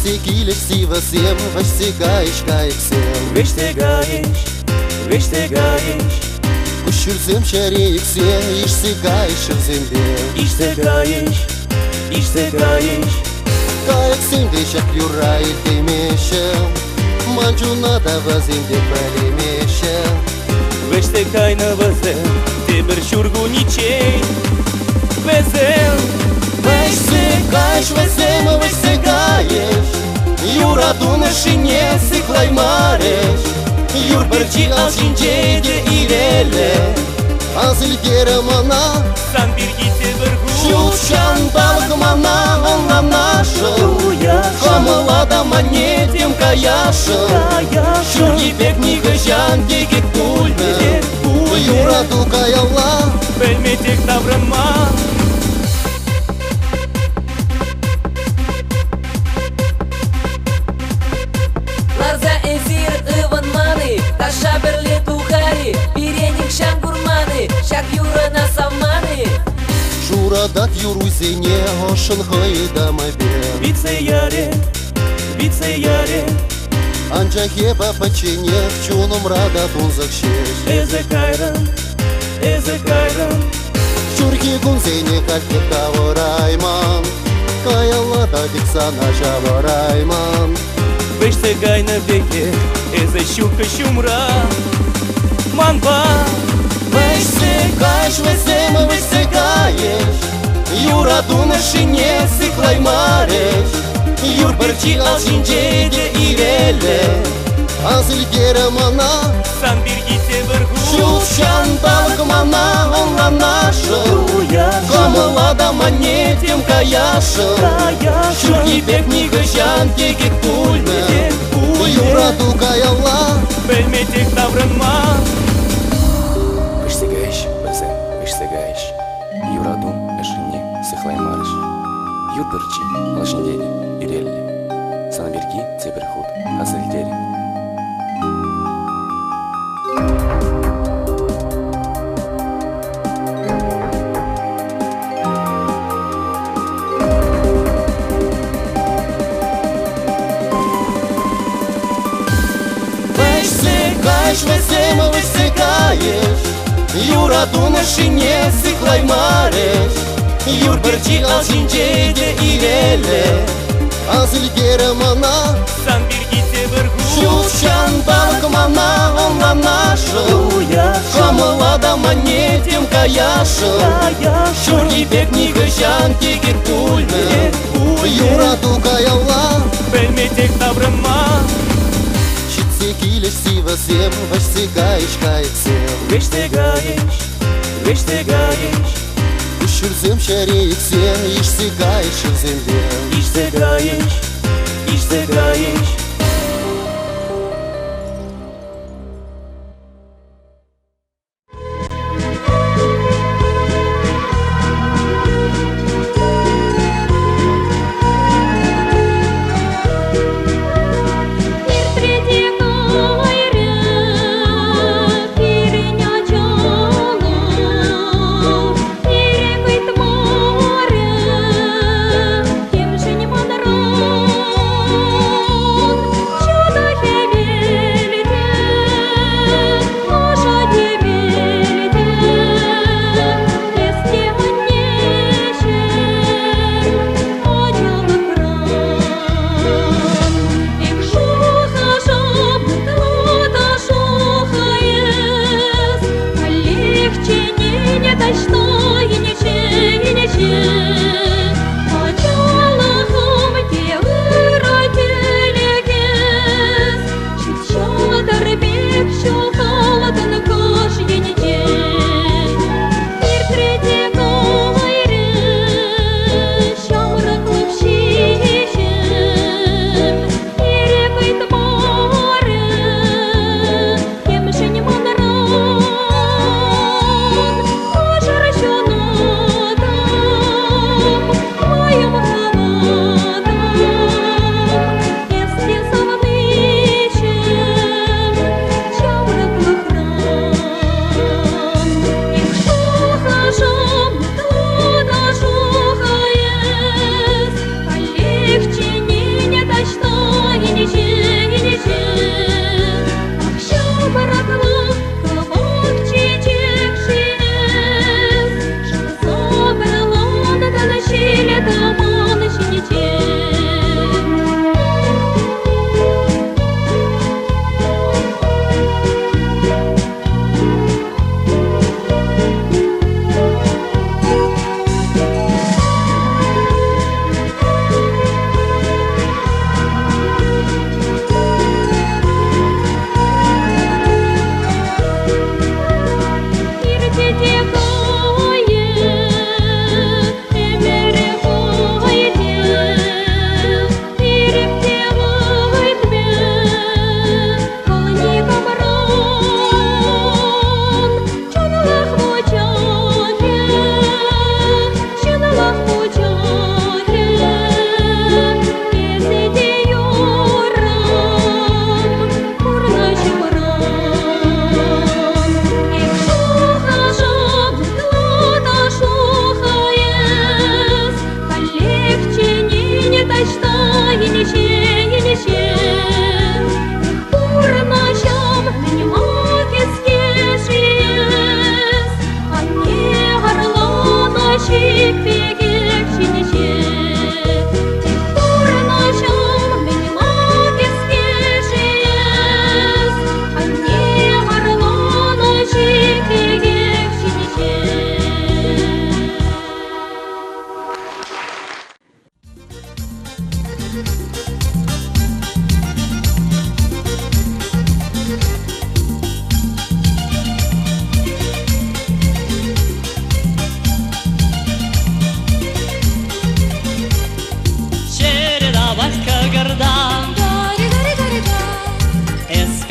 Çekilir sivasem Vaşsigayış kayıksem Veştegayış Üşürsem şerikse İşsigayışım zemde İştegayış Kayıksem de şak yuray demişem Mancuna da vazimde palemişem Veştegayna vazem Тебір şurgu niçey Vezem Vaşsigayış vazem Vaşsigayış Yuradun ışine sıklaymarış Yur birçi alşince de ilele Azil gerem ana Сан birgi тебір hu Şuşan balık mana anlamnaşıl Kamılada manetим kаяшыл Şurgi bek nigıjan degek pульme Юраду каялла Бәлметек таврыма Ларза эзир ыванманы, таша бірле тухари, Беренік шам гурманы, шак юрана самманы. Шурадат юруйзене ошын хыйдамы бе Вице яре Анча хеба пачене чуным рада тунзак шеш Эзе кайрын Шурхи гунзене кальке тавырайман Каялла да диксана жавырайман Veştegayna беке Эзе щука щумра Манба Vaşsigayış vezem vaşsigayış Yuradun ışine sıklaymarış Yur birçi alşince de ilele Azil gerem ana Сан birgi тебір hu Şuşan balık mana anlamnaşıl Kamılada manetим kаяшыл Şurgi bek nigıjan degek pульme Юраду каялла Бәлметек таврыма Veştegayış vazem Veştegayış Yuradun ışine sıklaymarış Yur birçi alşinderi irelle Sana birgi тебір хud hazilderi Vaşsigayış vezem vaşsigayış Yuradun ışine sıklaymarış Yur birçi alşince de ilele Azil gerem ana Сан birgi тебір hu Şuşan balık mana anlamnaşıl Kamılada manetим kаяшыл Şurgi bek nigıjan degek pульme Юраду каялла Бәлметек таврыма Çekiliş sivasem Vaşsigayış kayıksem Veştegayış Üşürsem şerikse İşsigayışım zemde İştegayış Кем же не подарок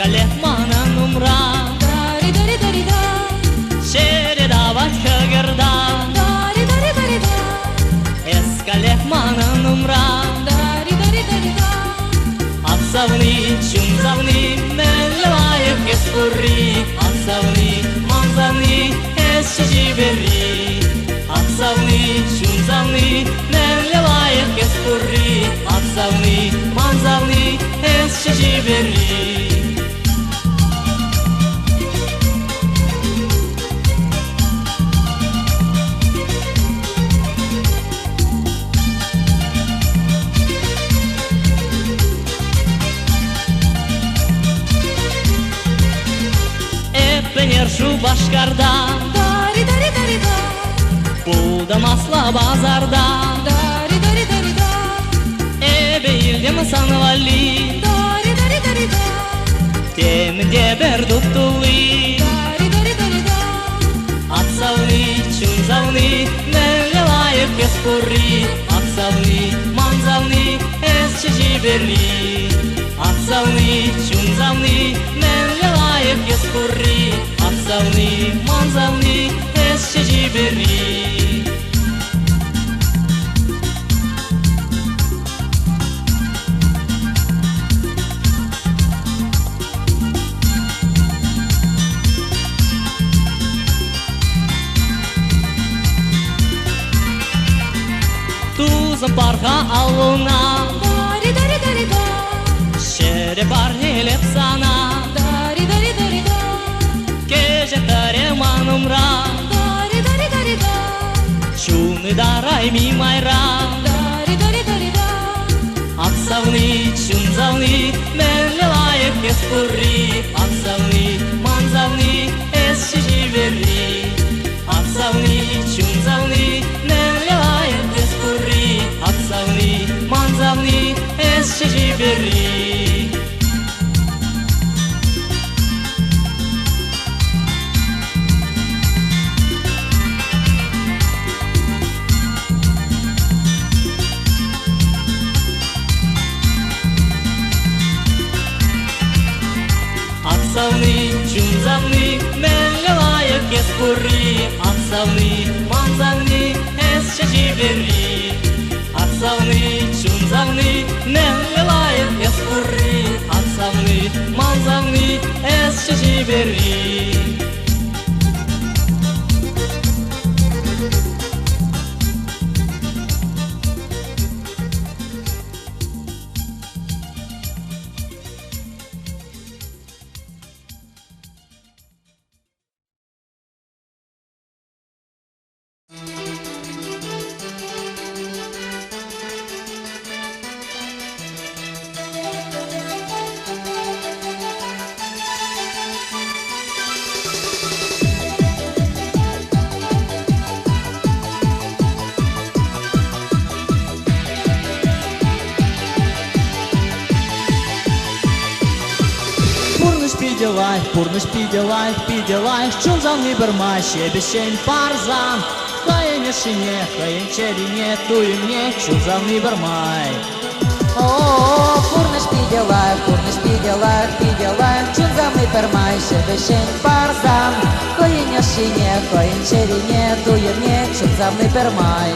Эскалет мана нумра Дари дари дари да, Шере давать хагерда дари дари дари да, Эскалет мана нумра дари дари дари да. Аксавни, чунзавни, меллеваев кеспури Аксавни, манзавни, эсчижибери Аксавни, чунзавни, меллеваев кеспури Аксавни, манзавни, эсчижибери Пенершу башкарда Дари дари дари да, Пулда масла базарда дари дари дари да, Эбейлдем санвали дари дари дари да, Темде бердуктулы дари дари дари да. Аксавни, чунзавни, меллеваев кеспури Аксавни, манзавни, эсчижибери Аксавни, чунзавни, меллеваев кеспури Аксавни, манзавни, эсчижибери Тузом парха алуна Дари дари дари да, Шере парни лепсана дари дари дари да, Кеже таре манумра дари дари дари да, Чуны дарай ми майра дари дари дари да. Аксавни, чунзавни, меллеваев кеспури Аксавни, манзавни, эсчижибери Аксавни, чунзавни, меллеваев кеспури Аксавни, манзавни, эсчижибери Аксавни, чунзавни, меллеваев кеспури Аксавни, манзавни, эсчижибери Аксавни, чунзавни, меллеваев кеспури Аксавни, манзавни, эсчижибери Пурныш пиделай, чунзавни бірмай, шебешен парзан Кайын ешіне, кайын черіне, туйымне, чунзавни бірмай О, пурныш пиделай, чунзавни бірмай, шебешен парзан Кайын ешіне, кайын черіне, туйымне, чунзавни бірмай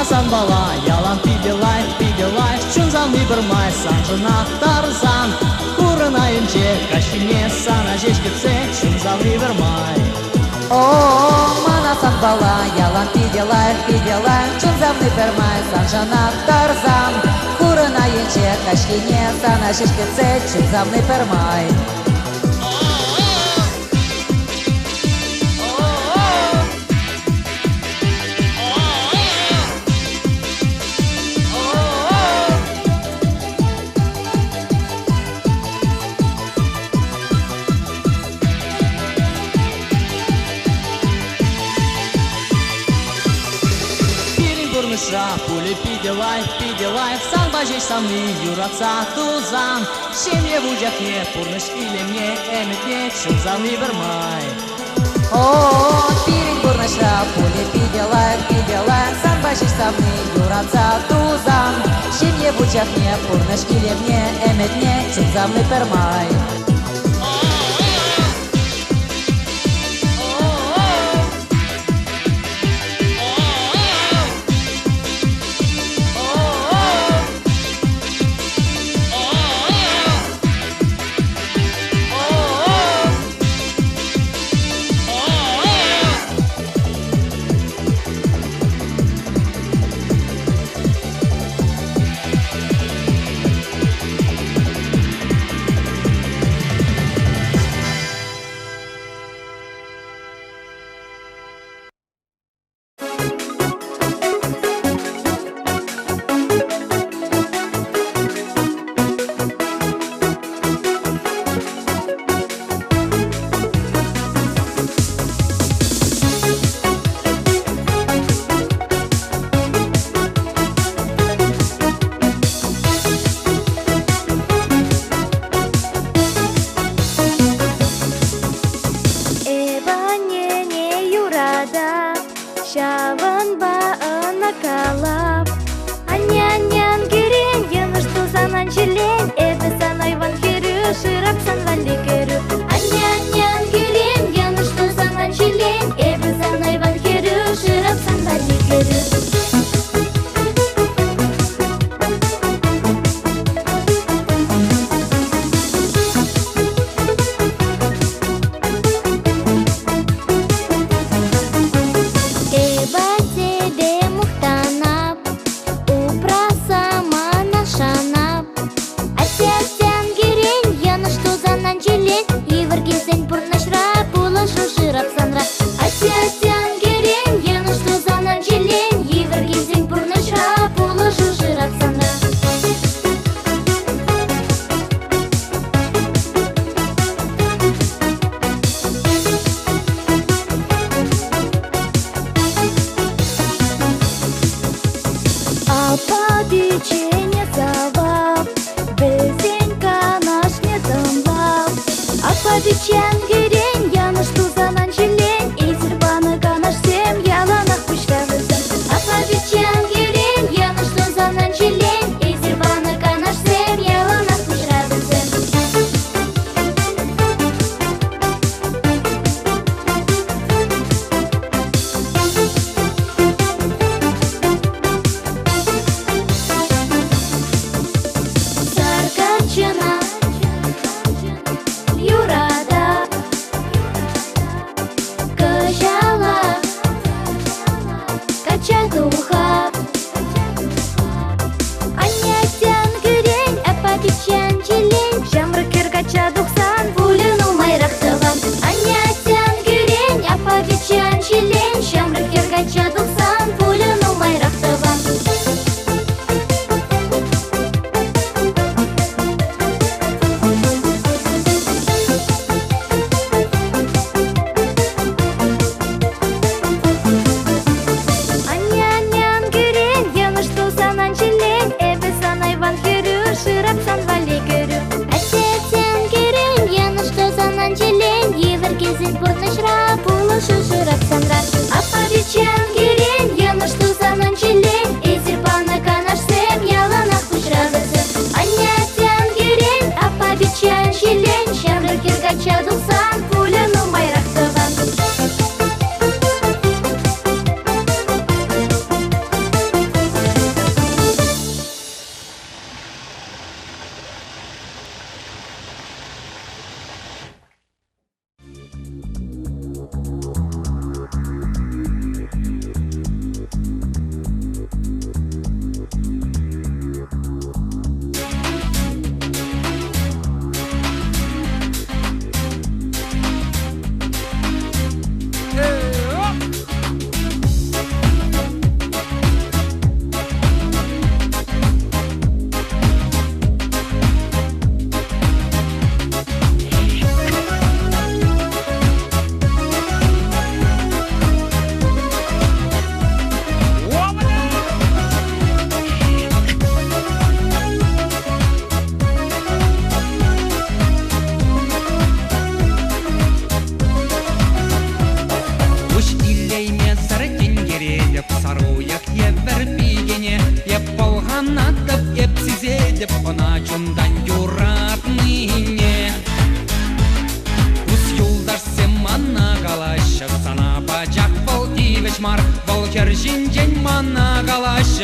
Сан бала, ялан пиделай, чунзавни бірмай, санжына тарзан Курынайынче, кашине, сана жешкетсе, чунзавни бірмай О, мана сан бала, ялан пиделай, чунзавни бірмай, санжына тарзан Курынайынче, кашине, сана жешкетсе, чунзавни бірмай пурныша, пулі піділай, сан бажеш самі, юратса тузан. Шем'є вуджахне, пурныш илемне, еметне, чумзаны бірмай. О, пирень бурныша, пулі піділай, сан бажеш самі, юратса тузан. Шем'є вуджахне, пурныш илемне, еметне, чумзаны бірмай.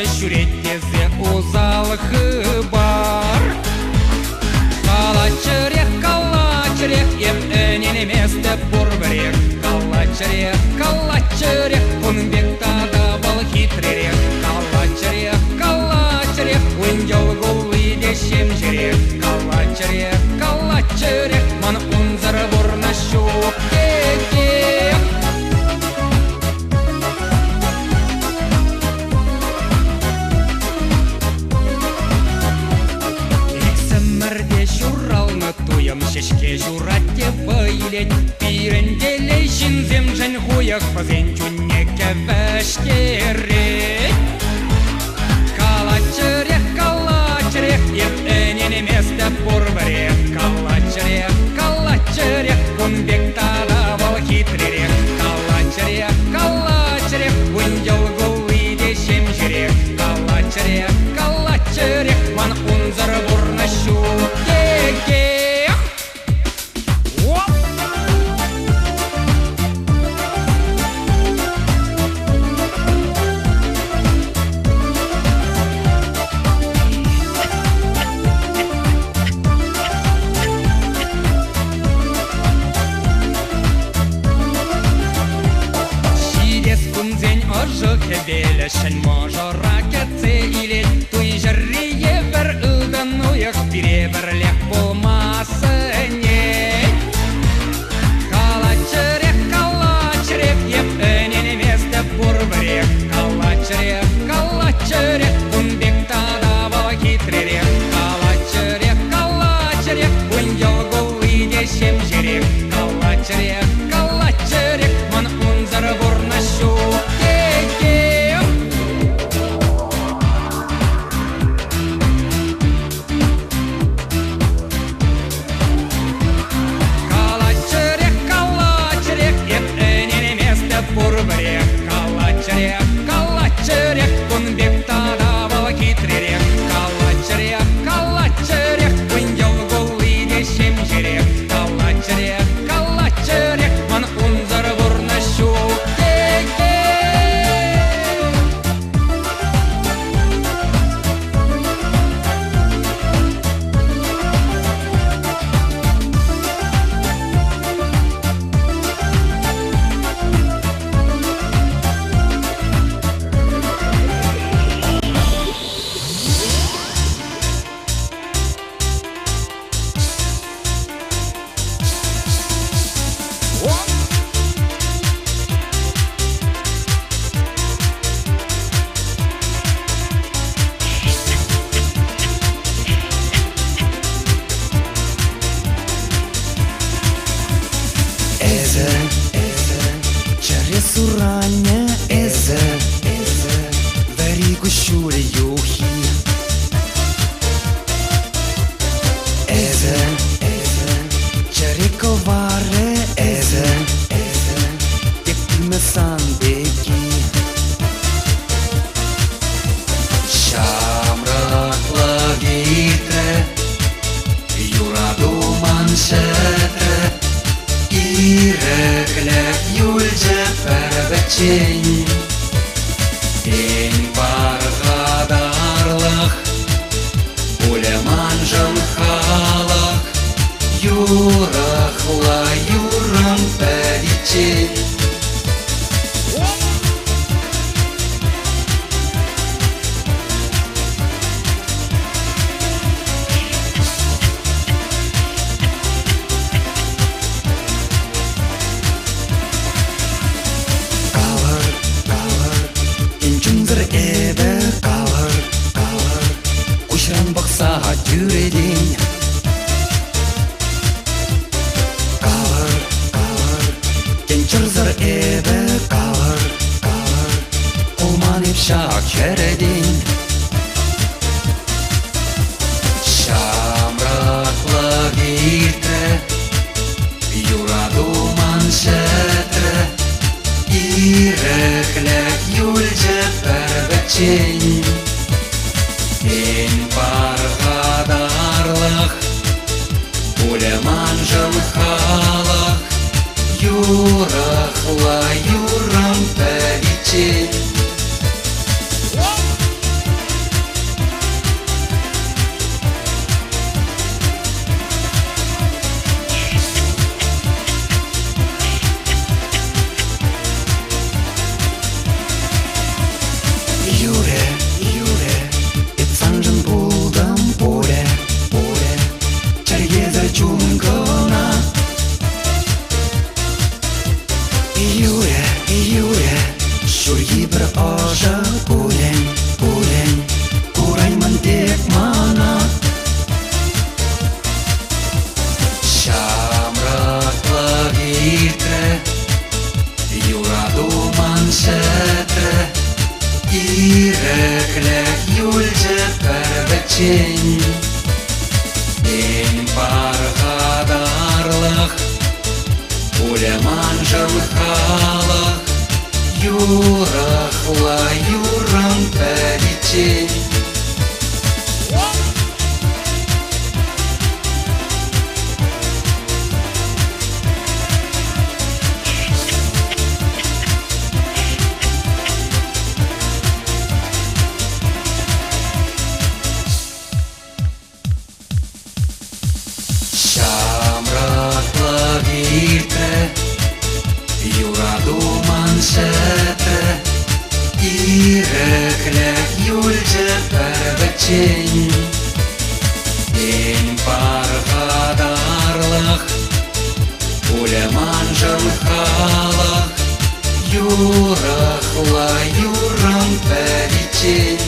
Калача жүретезе узалығы бар. Калачырек, еп өнен еместі бұрбірек. Калачырек, оның бек тада бал хитререк. Калачырек, өндел ғолы дешем жерек. Калачырек, ман ұнзыр бұрна шуқ кекек. Иксімірде журалны туым, шешке журат деп байлет. Пиренделей жинзем жан хуяк базен чунне кәвәшкерек. Калачырек, еп өнен еместі бұрбірек. Калачырек, он бек тада бал хитререк. Калачырек, өндел ғолы дешем жерек. Калачырек, ман ұнзыр бұрна шуқ кекек. Шән мажора кәтсе илет, туй жаррие бір ұлдан ұйық бире бірлек болмасын ет. Калачырек, еп өнен еместі бұрбірек. Калачырек, ұн бек тада бал хитререк. Калачырек, өндел ғолы дешем жерек. Калачырек, ман ұнзыр бұрна шуқ кекек. Калачырек, он бек тада бал хитререк. Калачырек, өндел ғолы дешем жерек. Калачырек, ман ұнзыр бұрна шуқ кекек. Suranya very gushure yuhi. Chariko vare tekme sandeki. Shamrakla gitre, yuradu manşete. Ireklek yulce perbeçin. En bargadarlıq, uleman jın halıq. Yuraqla yuram periçin. Yüreğin kalır, gençler eve kalır, olman hep şaker edin. Şamrakla girte, yuradu manşete. Ireklek yulce perbeçin. En bargadarlıq, uleman jın halıq. Yuraqla yuram periçin. Иреклек юльже пәрбәтчен Ен парғадарлық Улеман жылхалық Юрахла юрам пәрбәтчен Иреклек юльже пәрбәтчен Ен парғадарлық Улеман жылхалық Юрахла юрам пәрбәтчен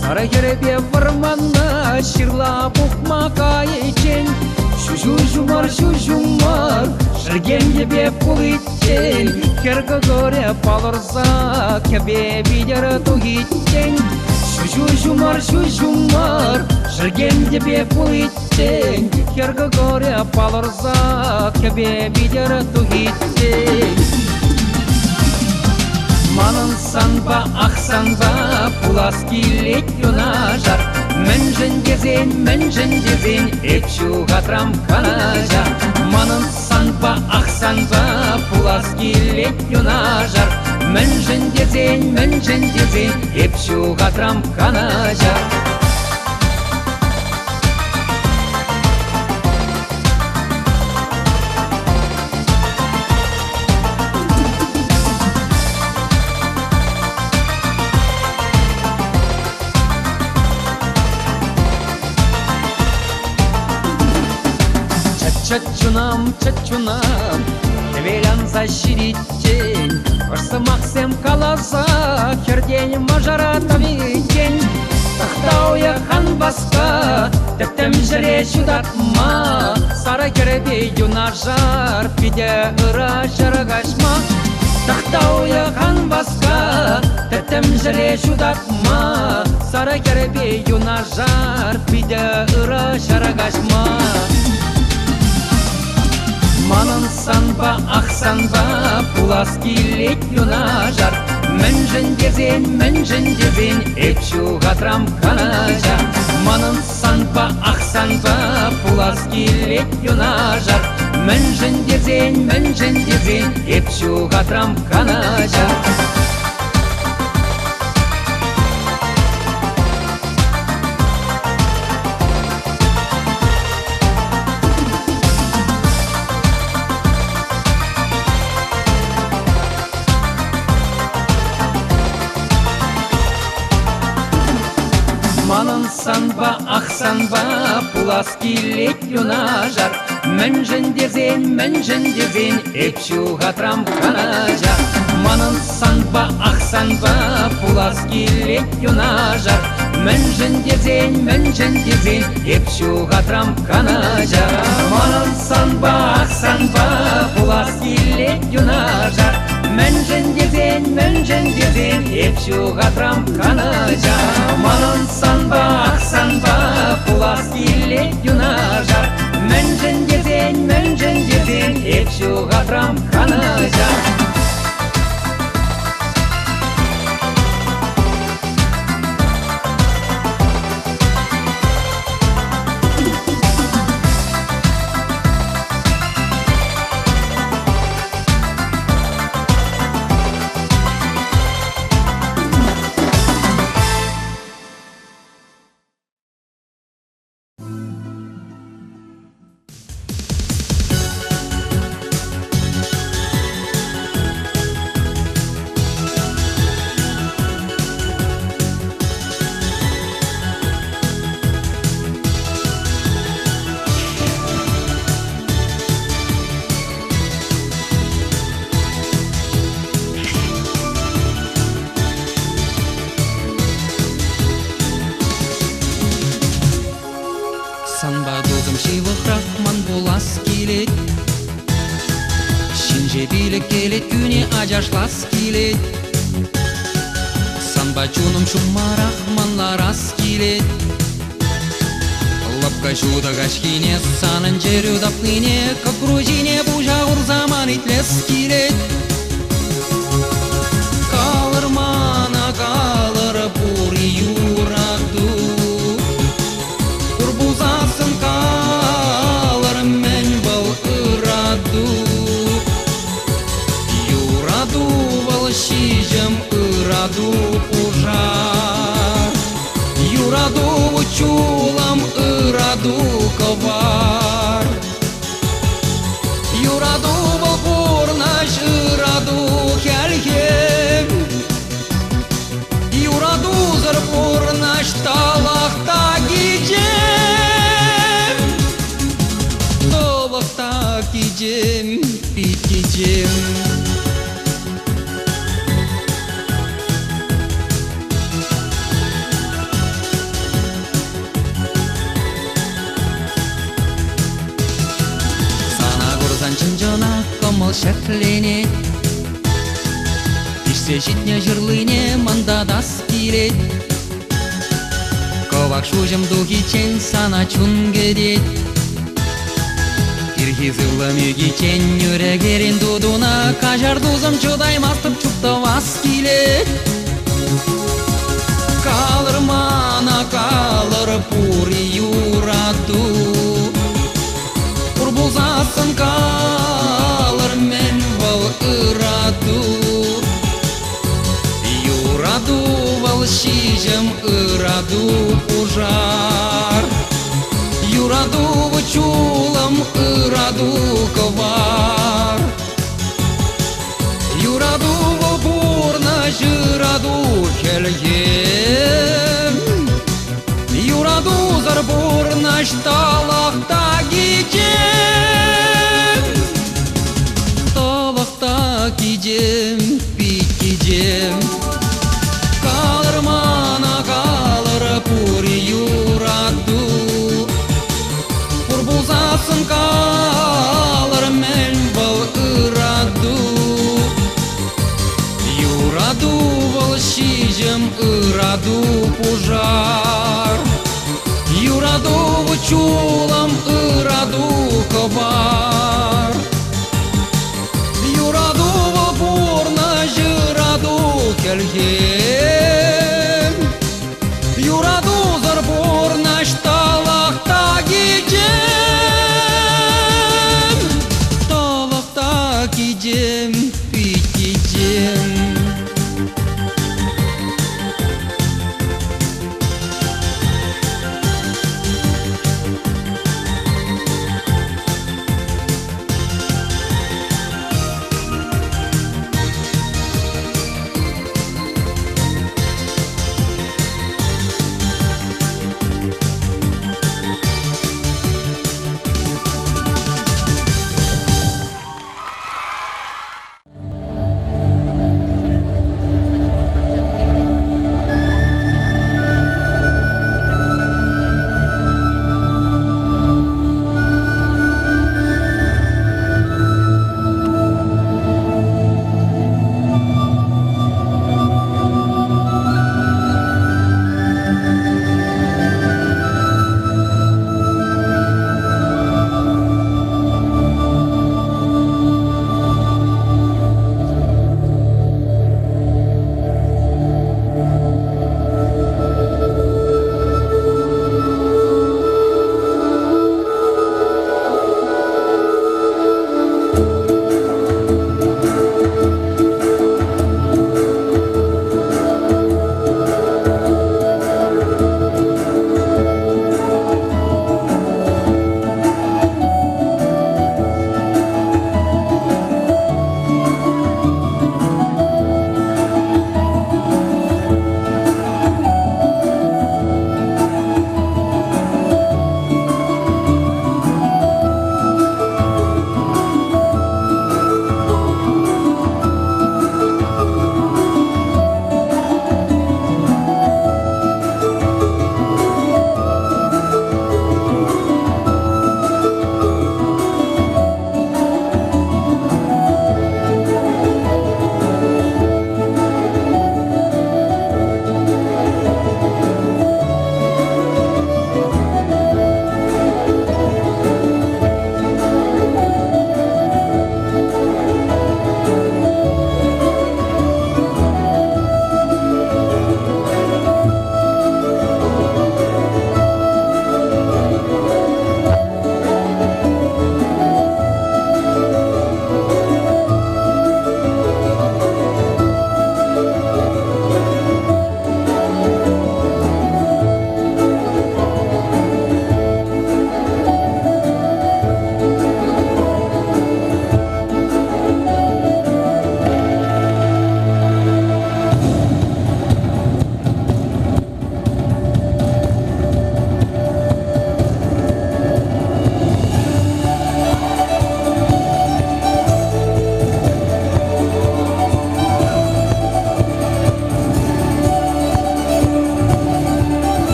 Saragere varmana şirla bukma kayıçen Şujumar Şırgenge be puliçen Kerga gore palorza Kebe bidyara tuhiçen бар шүжумар Жырген тебе пулиттен Кергі горе палырза Кебе бидер тухиттен Манын санба, ақсанба Пулас килет юнажар Мінжін дезен Эпшу ғатрам канажа Манын санба, ақсанба Пулас килет юнажар Мінжін дезен Эпшу ғатрам канажа Чачунам, Велянса шириттен Ырсымақсем қаласа Керден мажара тавиттен Тақтауя хан басқа Тіптім жүре шудатма Сары кербе юнажар Пиде ыра жарғашма Тақтауя хан басқа Тіптім жүре шудатма Сары кербе юнажар Пиде ыра жарғашма Манын санба, ақсанба, пулас килет юнажар Мінжін дезен, эпшу ғатрам канажа Манын санба, ақсанба, пулас килет юнажар Мінжін дезен, эпшу ғатрам канажа Манын санба, ақсанба, пулас килет юнажар Мінжін дезен, эпшу ғатрам канажа Манын санба, ақсанба, пулас килет юнажар Мінжін дезен, эпшу ғатрам канажа Манын санба, ақсанба, пулас килет юнажар Мінжін дезен, эпшу ғатрам канажа Манын санба, ақсанба, пулас килет юнажар Мінжін дезен, эпшу ғатрам канажа Санба дозым шивых рахман булас келет Шинже билік келет күне ажашлас келет Санба чуным шумма рахманлар ас келет Лапка шуда гашкине санын жерю дапныне Как грузине бужаур заман итлес келет Калыр мана калыр пур юраду Урбузасын калыр мен был ыраду Юраду был шижем ыраду пужар Юраду чулам ыраду ковар Юраду был пурнаш ыраду хельхем Юраду зыр пурнаш талахта гиджем Талахта гиджем, пит гиджем Комыл шәкленет Ишсе житне жырлыне мандадас келет талак шужым духи чен сана чунгедет Ирхизылымыги чен нүрегерин дудуна кажар дузым чудаймастып чуптавас килет Калыр мана калыр пури юраду Пур булзасын калыр мен вал ыраду Юраду вал шижым ыраду пужар Юраду вчулам ыраду ковар Юраду вал бурна жыраду келгем Юраду зар бурна шталахта гидем Талахта гидем, пить гидем Калыр мана калыр пури юраду Пур булзасын калыр мен вал ыраду Юраду вал шижым ыраду пужар Юраду вчулам ыраду ковар Юраду вал бурна жыраду келгем Юраду зар бурна шталахта гидем Талахта гидем, пить гидем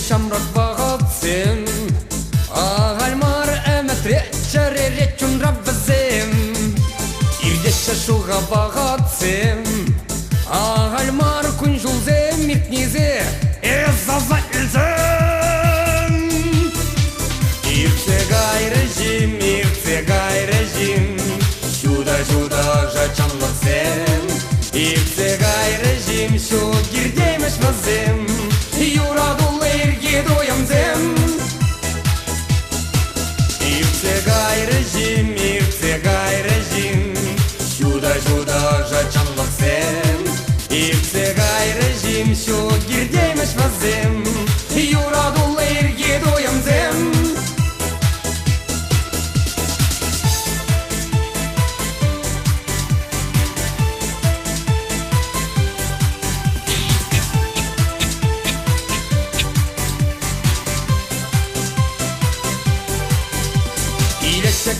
шамрак бағатсым Ағальмар әмәтре чәререт чунрап бізім Ирдеші шуға бағатсым Ағальмар күн жылзым миртнезе Эзаза үлзім Ирце гай режим Шуда жачанлықсым Ирце гай режим Шу гирдеймеш вазым Юрадул эрге доямзым Ирце гай режим Шуда жачанлықсым Ирце гай режим Шу гирдеймеш вазым Юрадул эрге доямзым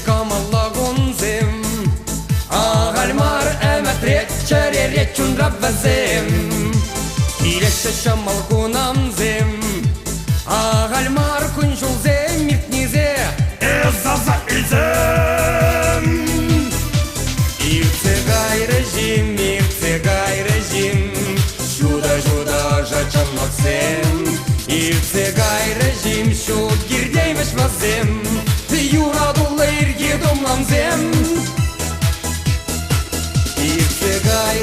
Камалла гонзым Ағальмар әмәтрет чәререт чунрап вазым Илеші шамал кунамзым Ағальмар күн жылзым миртнезе Эзаза үлзім Ирце гай режим Шуда жачанлықсым Ирце гай режим Шу гирдеймеш вазым Юрадул эрге домламзым Ирце гай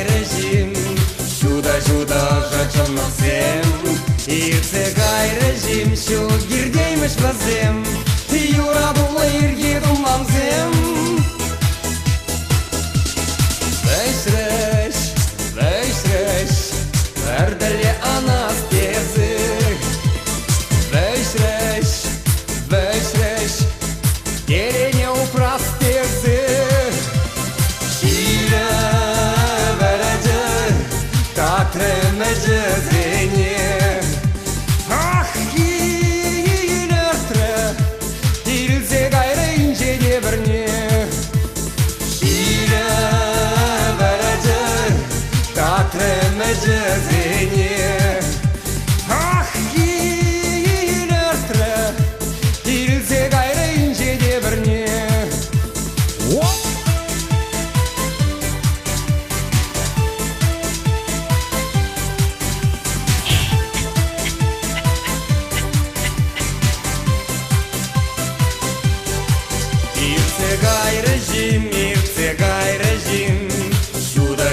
режим Шуда жачанлықсым Ирце гай режим Шу гирдеймеш вазым Юрадул эрге домламзым Вәйшрәш Вәрдәле анас тезік Вәйшрәш Терене упрас тезік Шире вәрәді Татрымәжі зене Ах, елертрі Тирілзе гайры инжене бірне Шире вәрәді Татрымәжі зене Ах, елертрі Тирілзе гайры инжене бірне Ирце гай режим Шуда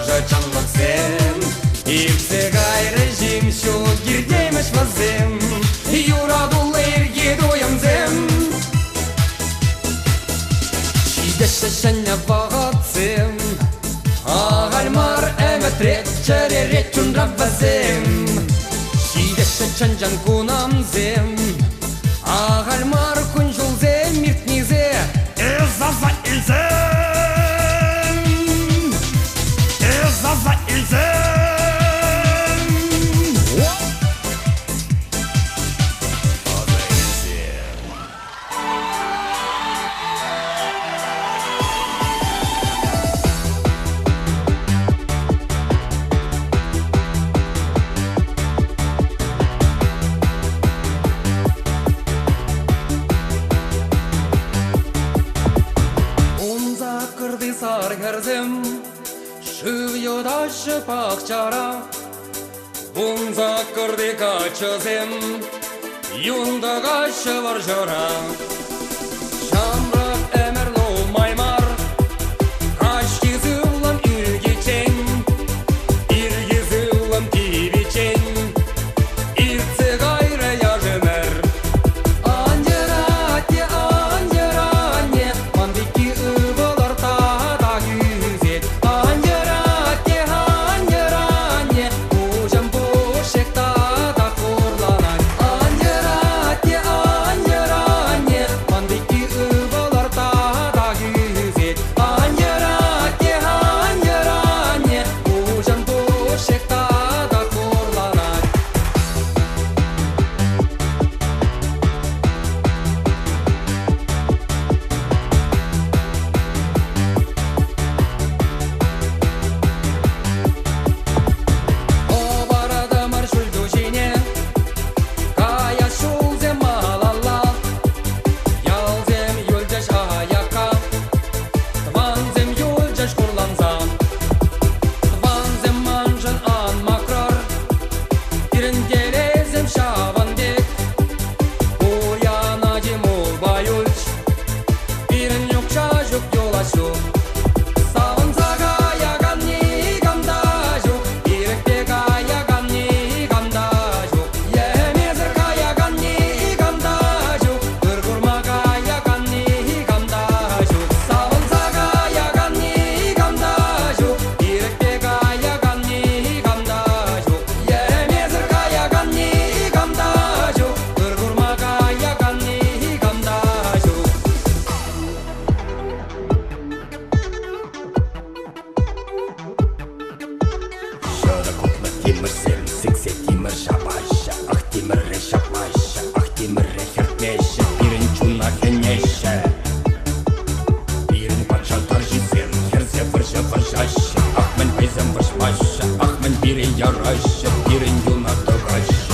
жачанлықсым Ирце гай режим Шу гирдеймеш вазым Юрадул эрге доямзым Шидеші шәнне бағатсым Ағальмар әмәтрет чәререт чунрап вазым Шидеші чанжан кунамзым Ағальмар күн жылзым миртнезе Эзаза үлзім Саргерзем Шывьодашы пақчара Бунза кырды качызем Юндагашы варжара Шамрак әмірлу маймар Кашкизылым үлгечен Иргизылым тибечен Ирце гайры яжымер Анжырате Мандики ыбылар тада күзет Анжырате Ужам бошек тада қорланай Анжырате яраща, пирен юна токаща.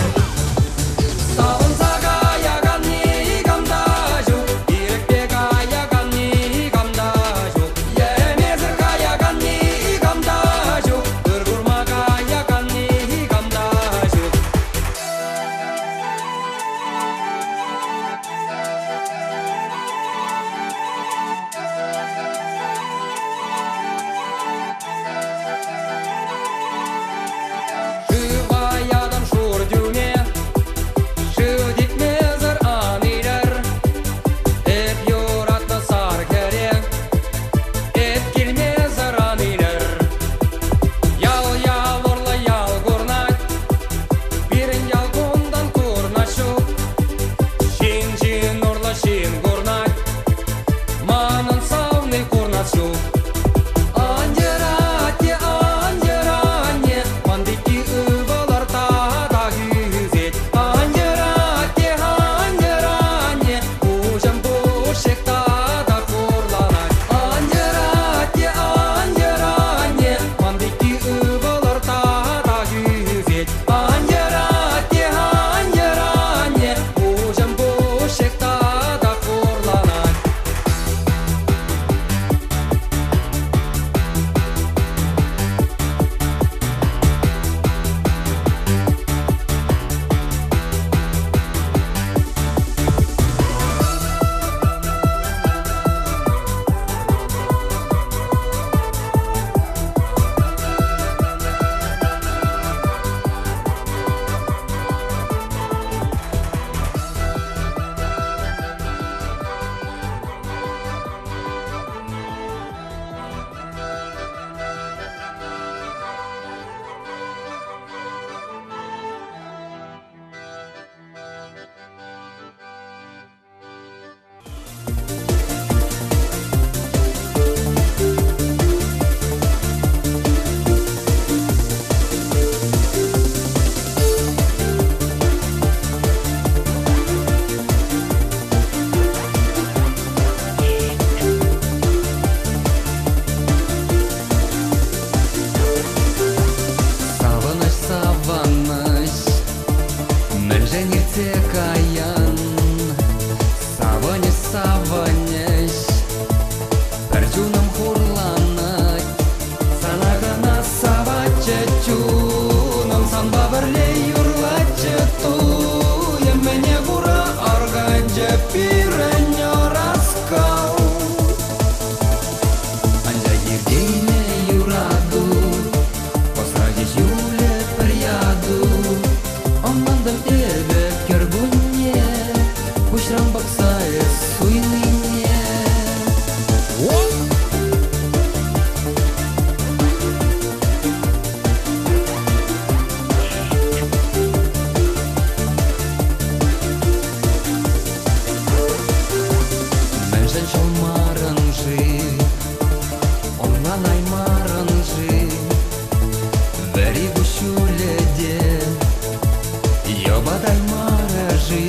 Yo badai maraji,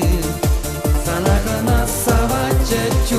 sana kana sava chechu.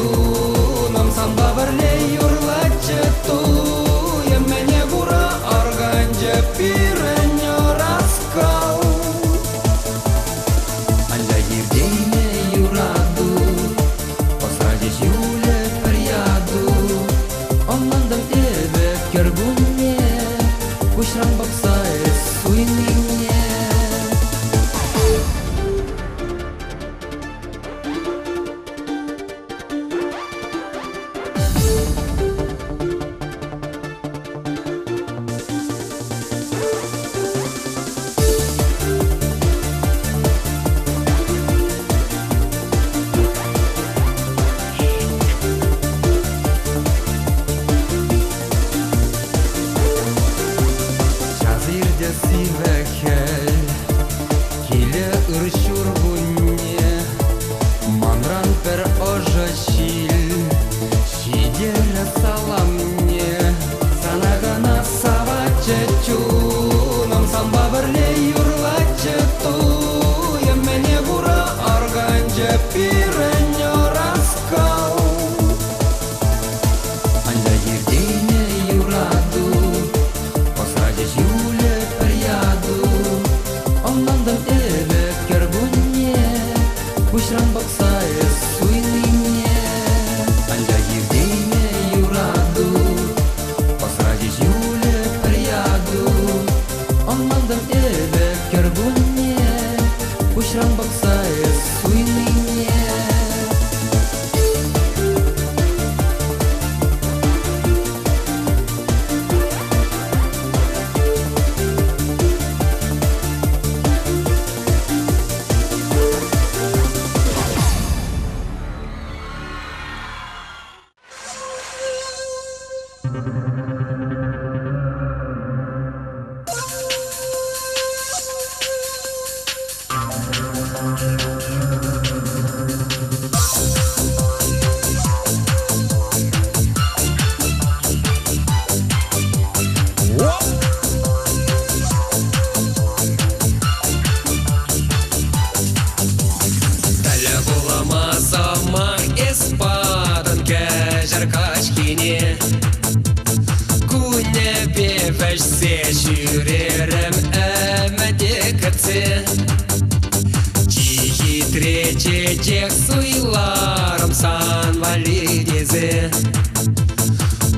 бізге.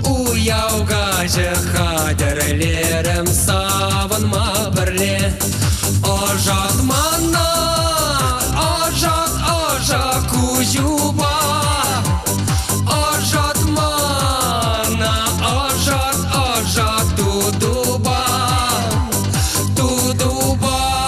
Уяуға қадірлерім савынма бірле. Ажат мана, ажат күжуба. Ажат мана, ажат тудуба. Тудуба.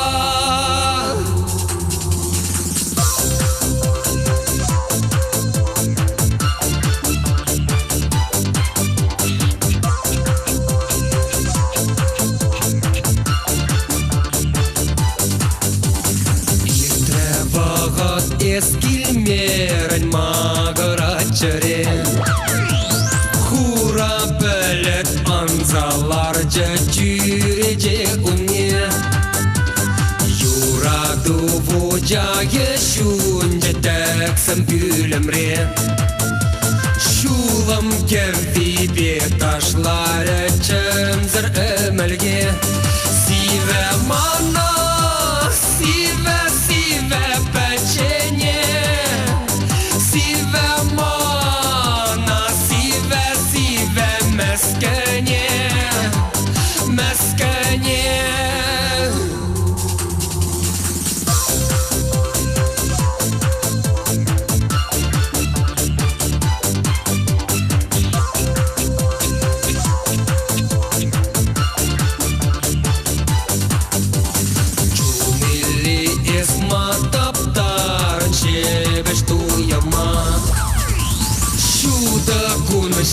Eskilmerin mağaraçırın Hura belet anzalarca cürece unye Yuradu vucağı şunca teksim gülümre Şulam gevdi bir taşları çımzır ömülge Sive mana, sive печенье, сиве мана, сиве мескене, мескене.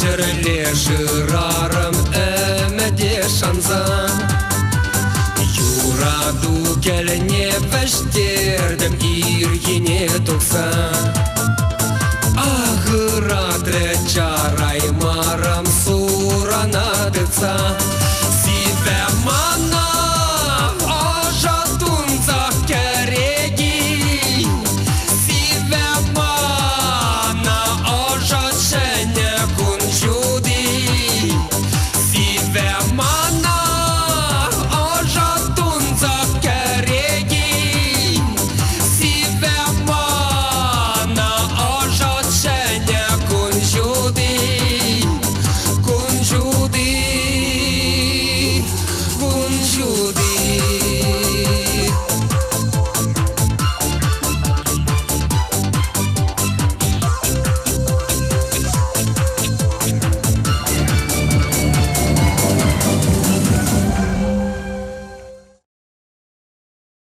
Şerle jırarım ömede şanza Yuradu gelene veştirdim irgine toksa